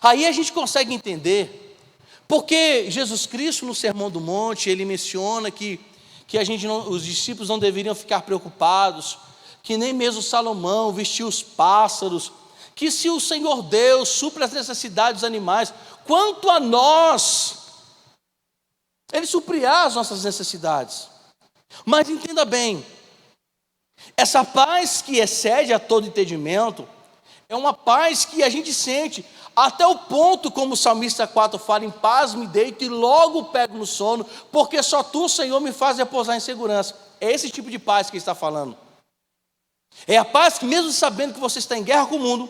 Aí a gente consegue entender, porque Jesus Cristo no Sermão do Monte, ele menciona que os discípulos não deveriam ficar preocupados, que nem mesmo Salomão vestiu os pássaros, que se o Senhor Deus supre as necessidades dos animais, quanto a nós, Ele suprirá as nossas necessidades. Mas entenda bem, essa paz que excede a todo entendimento, é uma paz que a gente sente, até o ponto, como o Salmista 4 fala, em paz me deito e logo pego no sono, porque só Tu, Senhor, me faz repousar em segurança. É esse tipo de paz que Ele está falando. É a paz que, mesmo sabendo que você está em guerra com o mundo,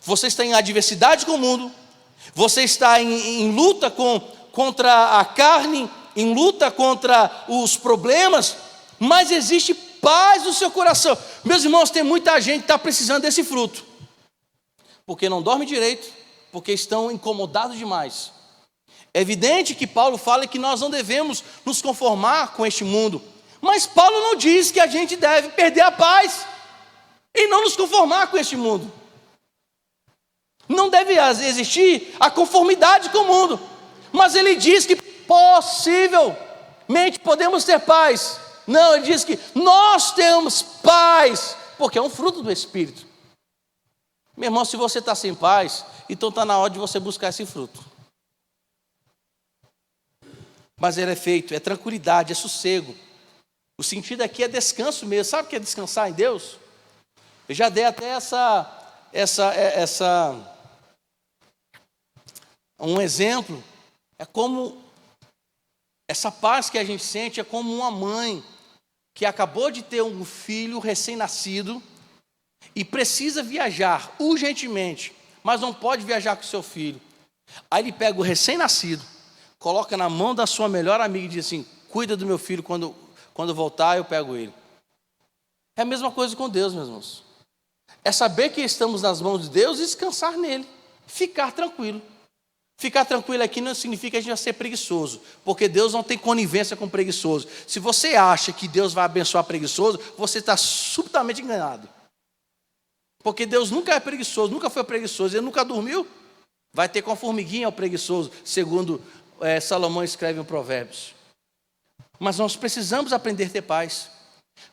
você está em adversidade com o mundo, você está em luta contra a carne, em luta contra os problemas, mas existe paz no seu coração. Meus irmãos, tem muita gente que está precisando desse fruto, porque não dorme direito, porque estão incomodados demais. É evidente que Paulo fala que nós não devemos nos conformar com este mundo, mas Paulo não diz que a gente deve perder a paz e não nos conformar com este mundo. Não deve existir a conformidade com o mundo, mas ele diz que possivelmente podemos ter paz. Não, ele diz que nós temos paz, porque é um fruto do Espírito. Meu irmão, se você está sem paz, então está na hora de você buscar esse fruto. Mas ele é feito, é tranquilidade, é sossego. O sentido aqui é descanso mesmo. Sabe o que é descansar em Deus? Eu já dei até um exemplo. É como essa paz que a gente sente, é como uma mãe que acabou de ter um filho recém-nascido e precisa viajar urgentemente, mas não pode viajar com seu filho. Aí ele pega o recém-nascido, coloca na mão da sua melhor amiga e diz assim: cuida do meu filho, quando voltar eu pego ele. É a mesma coisa com Deus, meus irmãos. É saber que estamos nas mãos de Deus e descansar nele, ficar tranquilo. Ficar tranquilo aqui não significa que a gente vai ser preguiçoso, porque Deus não tem conivência com preguiçoso. Se você acha que Deus vai abençoar preguiçoso, você está subitamente enganado. Porque Deus nunca é preguiçoso, nunca foi preguiçoso, ele nunca dormiu. Vai ter com a formiguinha o preguiçoso, segundo Salomão escreve em Provérbios. Mas nós precisamos aprender a ter paz,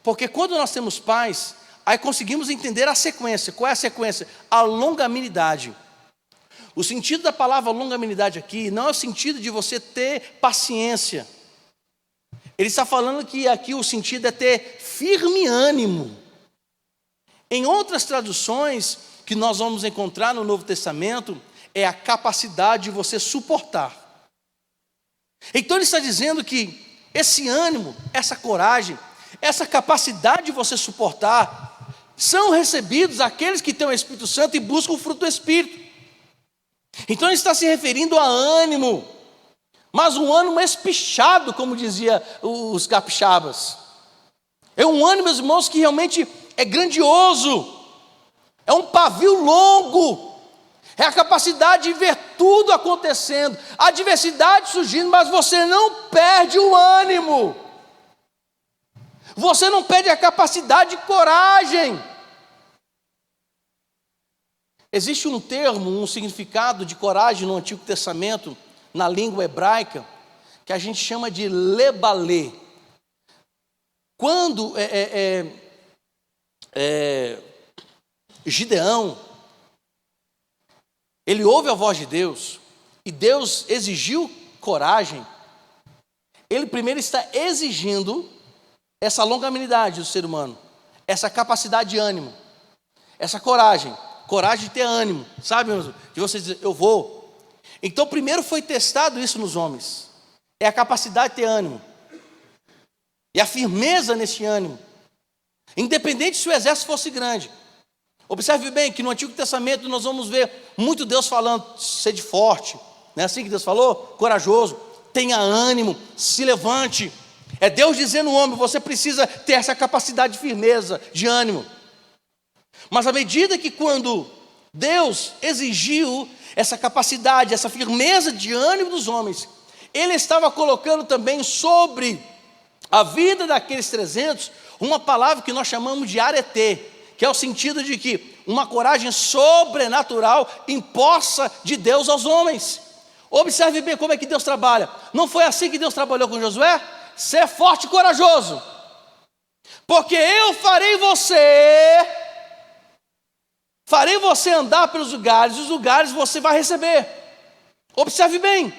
porque quando nós temos paz, aí conseguimos entender a sequência. Qual é a sequência? A longanimidade. O sentido da palavra longanimidade aqui não é o sentido de você ter paciência. Ele está falando que aqui o sentido é ter firme ânimo. Em outras traduções que nós vamos encontrar no Novo Testamento, é a capacidade de você suportar. Então ele está dizendo que esse ânimo, essa coragem, essa capacidade de você suportar, são recebidos aqueles que têm o Espírito Santo e buscam o fruto do Espírito. Então ele está se referindo a ânimo, mas um ânimo espichado, como dizia os capixabas. É um ânimo, meus irmãos, que realmente é grandioso, é um pavio longo, é a capacidade de ver tudo acontecendo, a adversidade surgindo, mas você não perde o ânimo, você não perde a capacidade de coragem. Existe um termo, um significado de coragem no Antigo Testamento, na língua hebraica, que a gente chama de lebalê. Quando Gideão, ele ouve a voz de Deus, e Deus exigiu coragem, ele primeiro está exigindo essa longanimidade do ser humano, essa capacidade de ânimo, essa coragem de ter ânimo, sabe, de você dizer, eu vou. Então primeiro foi testado isso nos homens, é a capacidade de ter ânimo, e a firmeza nesse ânimo, independente se o exército fosse grande. Observe bem que no Antigo Testamento nós vamos ver muito Deus falando, sede forte, não é assim que Deus falou? Corajoso, tenha ânimo, se levante. É Deus dizendo ao homem, você precisa ter essa capacidade de firmeza, de ânimo. Mas à medida que quando Deus exigiu essa capacidade, essa firmeza de ânimo dos homens, Ele estava colocando também sobre a vida daqueles 300, uma palavra que nós chamamos de areté, que é o sentido de que uma coragem sobrenatural imposta de Deus aos homens. Observe bem como é que Deus trabalha. Não foi assim que Deus trabalhou com Josué? Ser forte e corajoso, porque eu farei você andar pelos lugares, os lugares você vai receber. Observe bem,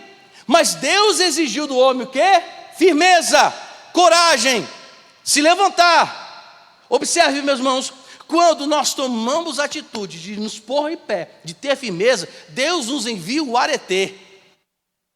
mas Deus exigiu do homem o quê? Firmeza, coragem, se levantar. Observe, meus irmãos, quando nós tomamos a atitude de nos pôr em pé, de ter firmeza, Deus nos envia o areté.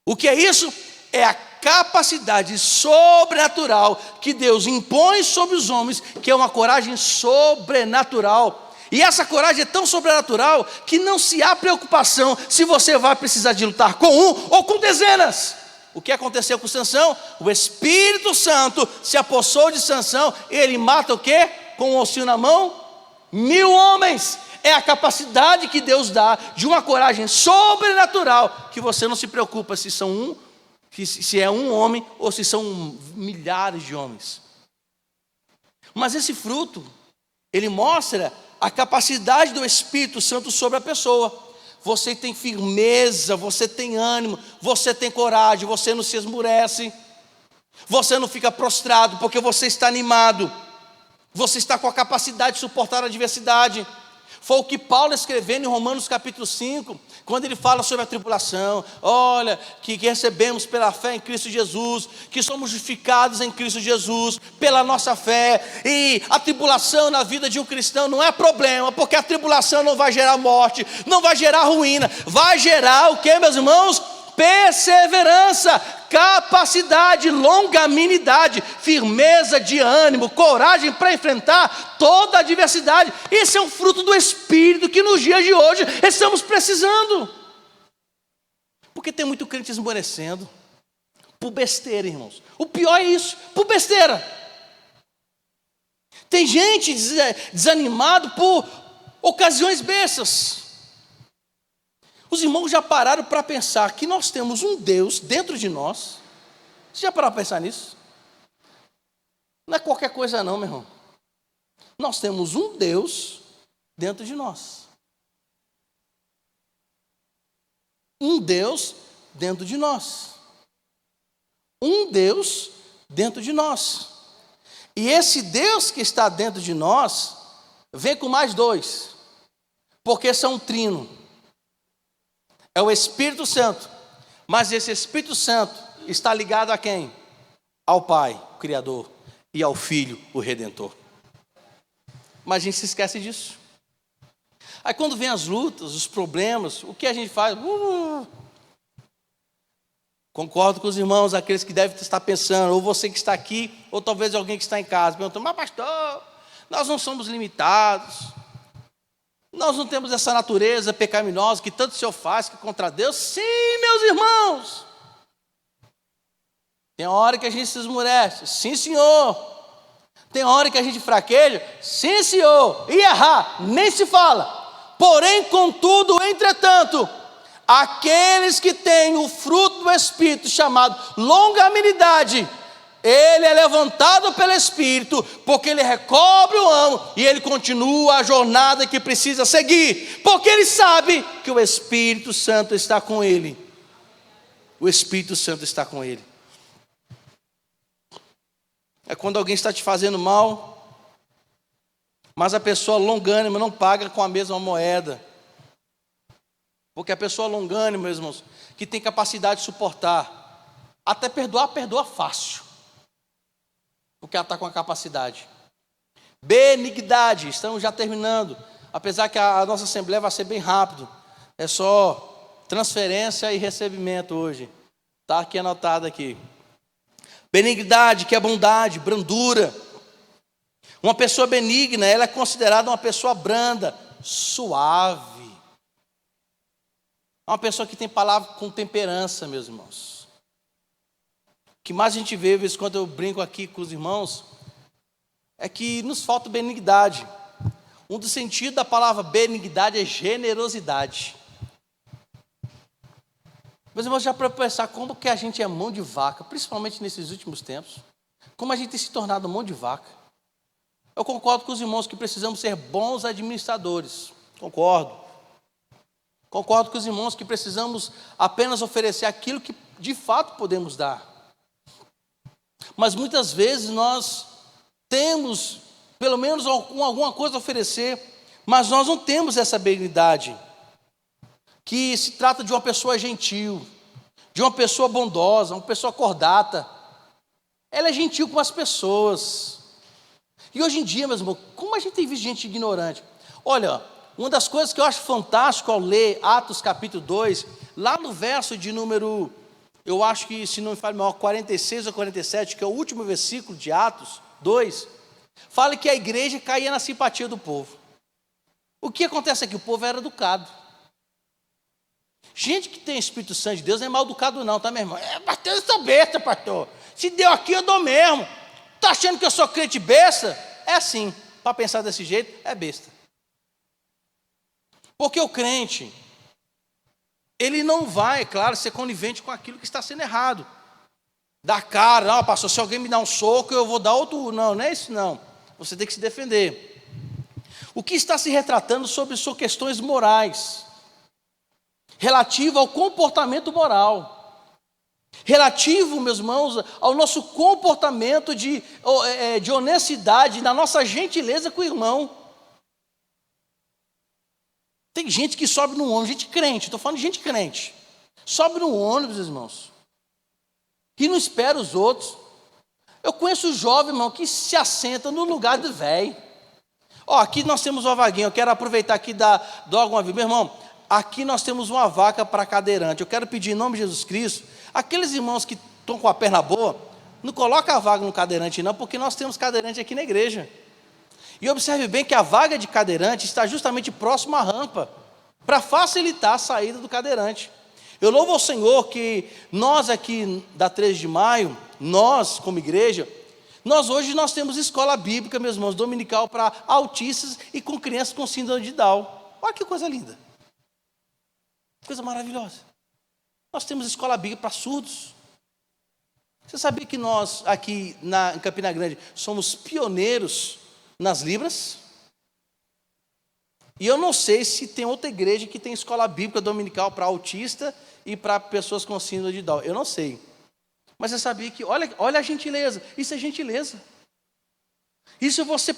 O que é isso? É a capacidade sobrenatural que Deus impõe sobre os homens, que é uma coragem sobrenatural. E essa coragem é tão sobrenatural que não se há preocupação se você vai precisar de lutar com um ou com dezenas. O que aconteceu com Sansão? O Espírito Santo se apossou de Sansão, ele mata o quê? Com um ossinho na mão, 1000 homens. É a capacidade que Deus dá de uma coragem sobrenatural, que você não se preocupa se é um homem ou se são milhares de homens. Mas esse fruto, ele mostra a capacidade do Espírito Santo sobre a pessoa. Você tem firmeza, você tem ânimo, você tem coragem, você não se esmurece, você não fica prostrado, porque você está animado, você está com a capacidade de suportar a adversidade. Foi o que Paulo escrevendo em Romanos capítulo 5, quando ele fala sobre a tribulação. Olha, que recebemos pela fé em Cristo Jesus, que somos justificados em Cristo Jesus, pela nossa fé. E a tribulação na vida de um cristão não é problema, porque a tribulação não vai gerar morte, não vai gerar ruína, vai gerar o que, meus irmãos? Perseverança, capacidade, longanimidade, firmeza de ânimo, coragem para enfrentar toda a adversidade. Esse é um fruto do Espírito que nos dias de hoje estamos precisando. Porque tem muito crente esmorecendo, por besteira, irmãos. O pior é isso, por besteira. Tem gente desanimado por ocasiões bestas. Os irmãos já pararam para pensar que nós temos um Deus dentro de nós? Você já parou para pensar nisso? Não é qualquer coisa não, meu irmão. Nós temos um Deus dentro de nós. Um Deus dentro de nós. Um Deus dentro de nós. E esse Deus que está dentro de nós, vem com mais dois, porque são um trino. É o Espírito Santo, mas esse Espírito Santo está ligado a quem? Ao Pai, o Criador, e ao Filho, o Redentor. Mas a gente se esquece disso. Aí quando vem as lutas, os problemas, o que a gente faz? Concordo com os irmãos, aqueles que devem estar pensando, ou você que está aqui, ou talvez alguém que está em casa, perguntando, mas pastor, nós não somos limitados, nós não temos essa natureza pecaminosa que tanto o Senhor faz que contra Deus. Sim, meus irmãos, tem hora que a gente se esmurece, sim senhor, tem hora que a gente fraqueja, sim senhor, e errar, nem se fala, porém, contudo, entretanto, aqueles que têm o fruto do Espírito chamado longanimidade, ele é levantado pelo Espírito, porque ele recobre o ânimo e ele continua a jornada que precisa seguir, porque ele sabe que o Espírito Santo está com ele. O Espírito Santo está com ele. É quando alguém está te fazendo mal, mas a pessoa longânima não paga com a mesma moeda. Porque a pessoa longânima, meus irmãos, que tem capacidade de suportar, até perdoar, perdoa fácil. Porque ela está com a capacidade. Benignidade, estamos já terminando. Apesar que a nossa assembleia vai ser bem rápido. É só transferência e recebimento hoje. Está aqui anotado aqui. Benignidade, que é bondade, brandura. Uma pessoa benigna, ela é considerada uma pessoa branda, suave. Uma pessoa que tem palavra com temperança, meus irmãos. O que mais a gente vê, às vezes, quando eu brinco aqui com os irmãos, é que nos falta benignidade. Um dos sentidos da palavra benignidade é generosidade. Meus irmãos, já para pensar como que a gente é mão de vaca, principalmente nesses últimos tempos, como a gente tem se tornado mão de vaca. Eu concordo com os irmãos que precisamos ser bons administradores. Concordo com os irmãos que precisamos apenas oferecer aquilo que de fato podemos dar. Mas muitas vezes nós temos, pelo menos alguma coisa a oferecer, mas nós não temos essa benignidade, que se trata de uma pessoa gentil, de uma pessoa bondosa, uma pessoa cordata. Ela é gentil com as pessoas. E hoje em dia, meus irmãos, como a gente tem visto gente ignorante? Olha, uma das coisas que eu acho fantástico ao ler Atos capítulo 2, lá no verso de número, eu acho que, se não me falha mal, 46 ou 47, que é o último versículo de Atos 2, fala que a igreja caía na simpatia do povo. O que acontece aqui? O povo era educado. Gente que tem Espírito Santo de Deus não é mal educado não, tá, meu irmão? Pastor, eu sou besta, pastor. Se deu aqui, eu dou mesmo. Tá achando que eu sou crente besta? É assim, para pensar desse jeito, é besta. Porque o crente, ele não vai, é claro, ser conivente com aquilo que está sendo errado. Dar cara, não, pastor, se alguém me dá um soco, eu vou dar outro. Não, não é isso não. Você tem que se defender. O que está se retratando sobre são questões morais, relativo ao comportamento moral, relativo, meus irmãos, ao nosso comportamento de honestidade, na nossa gentileza com o irmão. Tem gente que sobe no ônibus, gente crente, estou falando de gente crente, sobe no ônibus, irmãos, e não espera os outros. Eu conheço jovem, irmão, que se assenta no lugar do velho. Aqui nós temos uma vaguinha, eu quero aproveitar aqui e dar alguma vez. Meu irmão, aqui nós temos uma vaca para cadeirante. Eu quero pedir em nome de Jesus Cristo, aqueles irmãos que estão com a perna boa, não coloca a vaga no cadeirante não, porque nós temos cadeirante aqui na igreja. E observe bem que a vaga de cadeirante está justamente próximo à rampa, para facilitar a saída do cadeirante. Eu louvo ao Senhor que nós aqui da 13 de maio, nós como igreja, nós temos escola bíblica, meus irmãos, dominical para autistas e com crianças com síndrome de Down. Olha que coisa linda, coisa maravilhosa. Nós temos escola bíblica para surdos. Você sabia que nós aqui em Campina Grande somos pioneiros nas Libras? E eu não sei se tem outra igreja que tem escola bíblica dominical para autista e para pessoas com síndrome de Down. Eu não sei. Mas você sabia que, olha a gentileza, isso é gentileza. Isso é você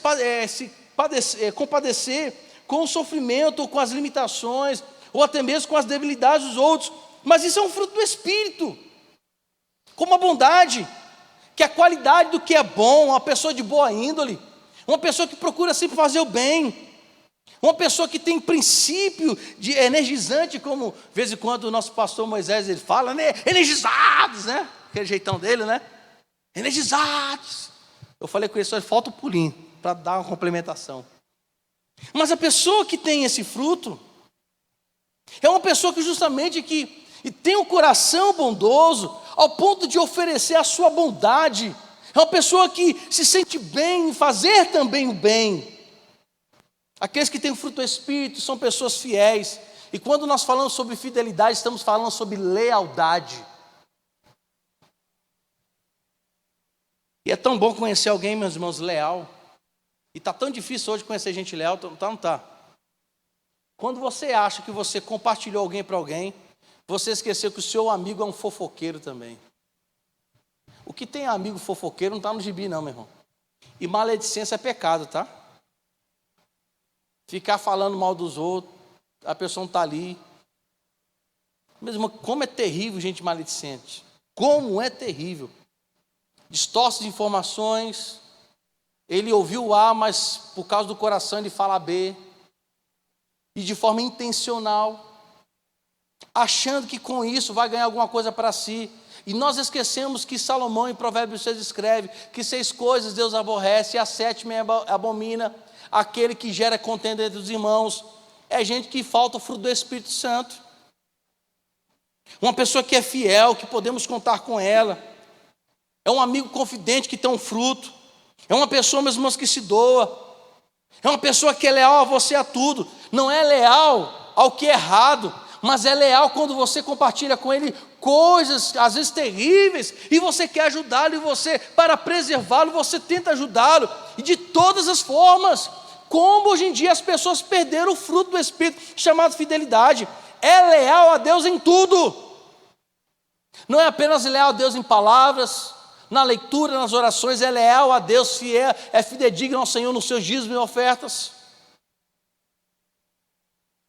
compadecer com o sofrimento, com as limitações, ou até mesmo com as debilidades dos outros. Mas isso é um fruto do Espírito. Como a bondade, que é a qualidade do que é bom, uma pessoa de boa índole, uma pessoa que procura sempre fazer o bem, uma pessoa que tem princípio de energizante, como de vez em quando o nosso pastor Moisés ele fala, né? Energizados, né? Aquele jeitão dele, né? Energizados. Eu falei com ele, só falta o pulinho para dar uma complementação. Mas a pessoa que tem esse fruto é uma pessoa que justamente tem um coração bondoso ao ponto de oferecer a sua bondade. É uma pessoa que se sente bem em fazer também o bem. Aqueles que têm o fruto do Espírito são pessoas fiéis. E quando nós falamos sobre fidelidade, estamos falando sobre lealdade. E é tão bom conhecer alguém, meus irmãos, leal. E está tão difícil hoje conhecer gente leal, não está. Quando você acha que você compartilhou alguém para alguém, você esqueceu que o seu amigo é um fofoqueiro também. O que tem amigo fofoqueiro não está no gibi não, meu irmão. E maledicência é pecado, tá? Ficar falando mal dos outros, a pessoa não está ali. Mesmo como é terrível gente maledicente. Como é terrível. Distorce informações. Ele ouviu A, mas por causa do coração ele fala B. E de forma intencional. Achando que com isso vai ganhar alguma coisa para si. E nós esquecemos que Salomão em Provérbios 6 escreve que 6 coisas Deus aborrece e a 7ª abomina. Aquele que gera contenda entre os irmãos. É gente que falta o fruto do Espírito Santo. Uma pessoa que é fiel, que podemos contar com ela. É um amigo confidente que tem um fruto. É uma pessoa, meus irmãos, que se doa. É uma pessoa que é leal a você a tudo. Não é leal ao que é errado, mas é leal quando você compartilha com ele coisas, às vezes terríveis, e você quer ajudá-lo, e você, para preservá-lo, você tenta ajudá-lo, e de todas as formas. Como hoje em dia as pessoas perderam o fruto do Espírito, chamado fidelidade. É leal a Deus em tudo. Não é apenas leal a Deus em palavras, na leitura, nas orações, é leal a Deus, fiel, é fidedigno ao Senhor nos seus dízimos e ofertas.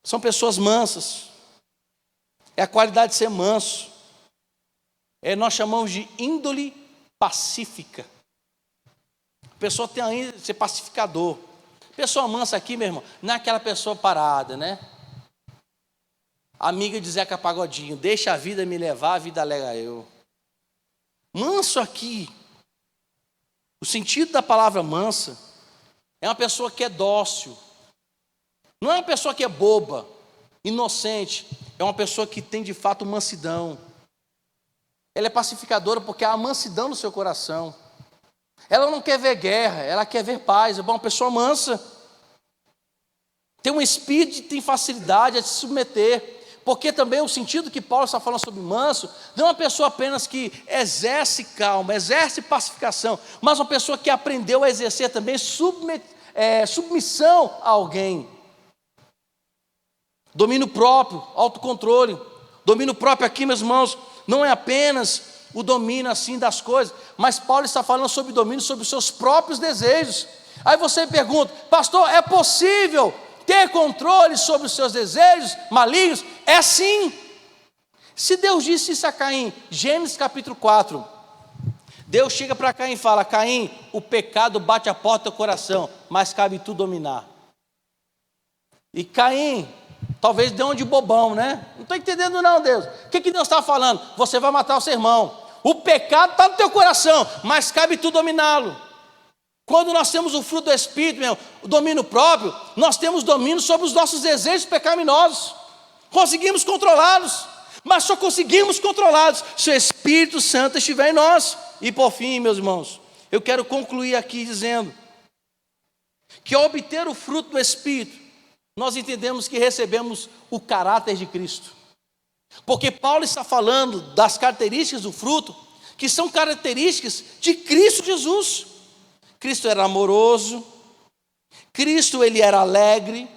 São pessoas mansas. É a qualidade de ser manso. Nós chamamos de índole pacífica. A pessoa tem a índole de ser pacificador. Pessoa mansa aqui, meu irmão, não é aquela pessoa parada, né? Amiga de Zeca Pagodinho, deixa a vida me levar, a vida leva eu. Manso aqui, o sentido da palavra mansa, é uma pessoa que é dócil. Não é uma pessoa que é boba, inocente. É uma pessoa que tem de fato mansidão. Ela é pacificadora porque há mansidão no seu coração. Ela não quer ver guerra, ela quer ver paz. É uma pessoa mansa. Tem um espírito e tem facilidade a se submeter. Porque também o sentido que Paulo está falando sobre manso, não é uma pessoa apenas que exerce calma, exerce pacificação, mas uma pessoa que aprendeu a exercer também submissão a alguém. Domínio próprio, autocontrole. Domínio próprio aqui, meus irmãos, não é apenas o domínio assim das coisas, mas Paulo está falando sobre domínio sobre os seus próprios desejos. Aí você pergunta, pastor, é possível ter controle sobre os seus desejos malignos? É sim. Se Deus disse isso a Caim, Gênesis capítulo 4, Deus chega para Caim e fala, Caim, o pecado bate a porta do coração, mas cabe tu dominar. E Caim, talvez deu um de bobão, né? Não estou entendendo não, Deus. O que Deus está falando? Você vai matar o seu irmão. O pecado está no teu coração, mas cabe tu dominá-lo. Quando nós temos o fruto do Espírito, o domínio próprio, nós temos domínio sobre os nossos desejos pecaminosos. Conseguimos controlá-los. mas só conseguimos controlá-los se o Espírito Santo estiver em nós. E por fim, meus irmãos, eu quero concluir aqui dizendo que ao obter o fruto do Espírito, nós entendemos que recebemos o caráter de Cristo. Porque Paulo está falando das características do fruto, que são características de Cristo Jesus. Cristo era amoroso, Cristo ele era alegre,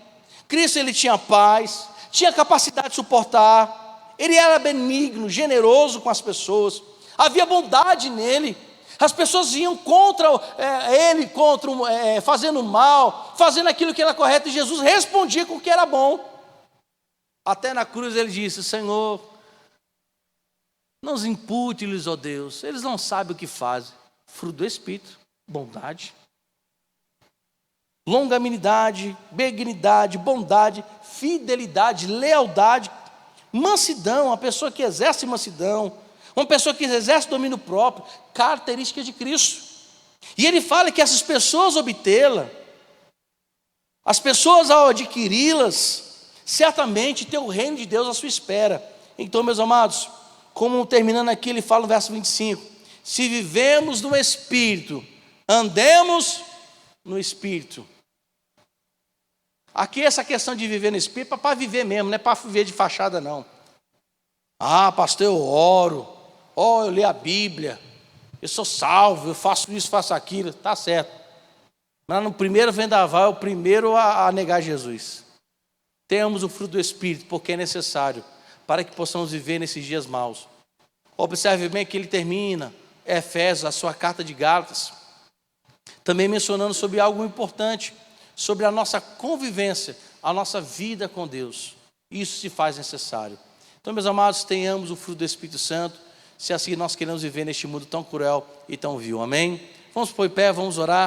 Cristo ele tinha paz, tinha capacidade de suportar, ele era benigno, generoso com as pessoas, havia bondade nele. As pessoas iam contra ele, fazendo mal, fazendo aquilo que era correto, e Jesus respondia com o que era bom. Até na cruz ele disse: Senhor, não os impute-lhes, ó Deus, eles não sabem o que fazem. Fruto do Espírito, bondade, longanimidade, benignidade, bondade, fidelidade, lealdade, mansidão, uma pessoa que exerce mansidão, uma pessoa que exerce domínio próprio, características de Cristo. E ele fala que essas pessoas obtê-la, as pessoas ao adquiri-las, certamente tem o reino de Deus à sua espera. Então, meus amados, como terminando aqui, ele fala no verso 25: se vivemos no Espírito, andemos no Espírito. Aqui essa questão de viver no Espírito é para viver mesmo, não é para viver de fachada não. Ah, pastor, eu oro, eu leio a Bíblia, eu sou salvo, eu faço isso, faço aquilo, está certo. Mas no primeiro vendaval é o primeiro a negar Jesus. Temos o fruto do Espírito, porque é necessário, para que possamos viver nesses dias maus. Observe bem que ele termina Efésios, a sua carta de Gálatas, também mencionando sobre algo importante, sobre a nossa convivência, a nossa vida com Deus. Isso se faz necessário. Então, meus amados, tenhamos o fruto do Espírito Santo, se assim nós queremos viver neste mundo tão cruel e tão vil. Amém? Vamos pôr em pé, vamos orar.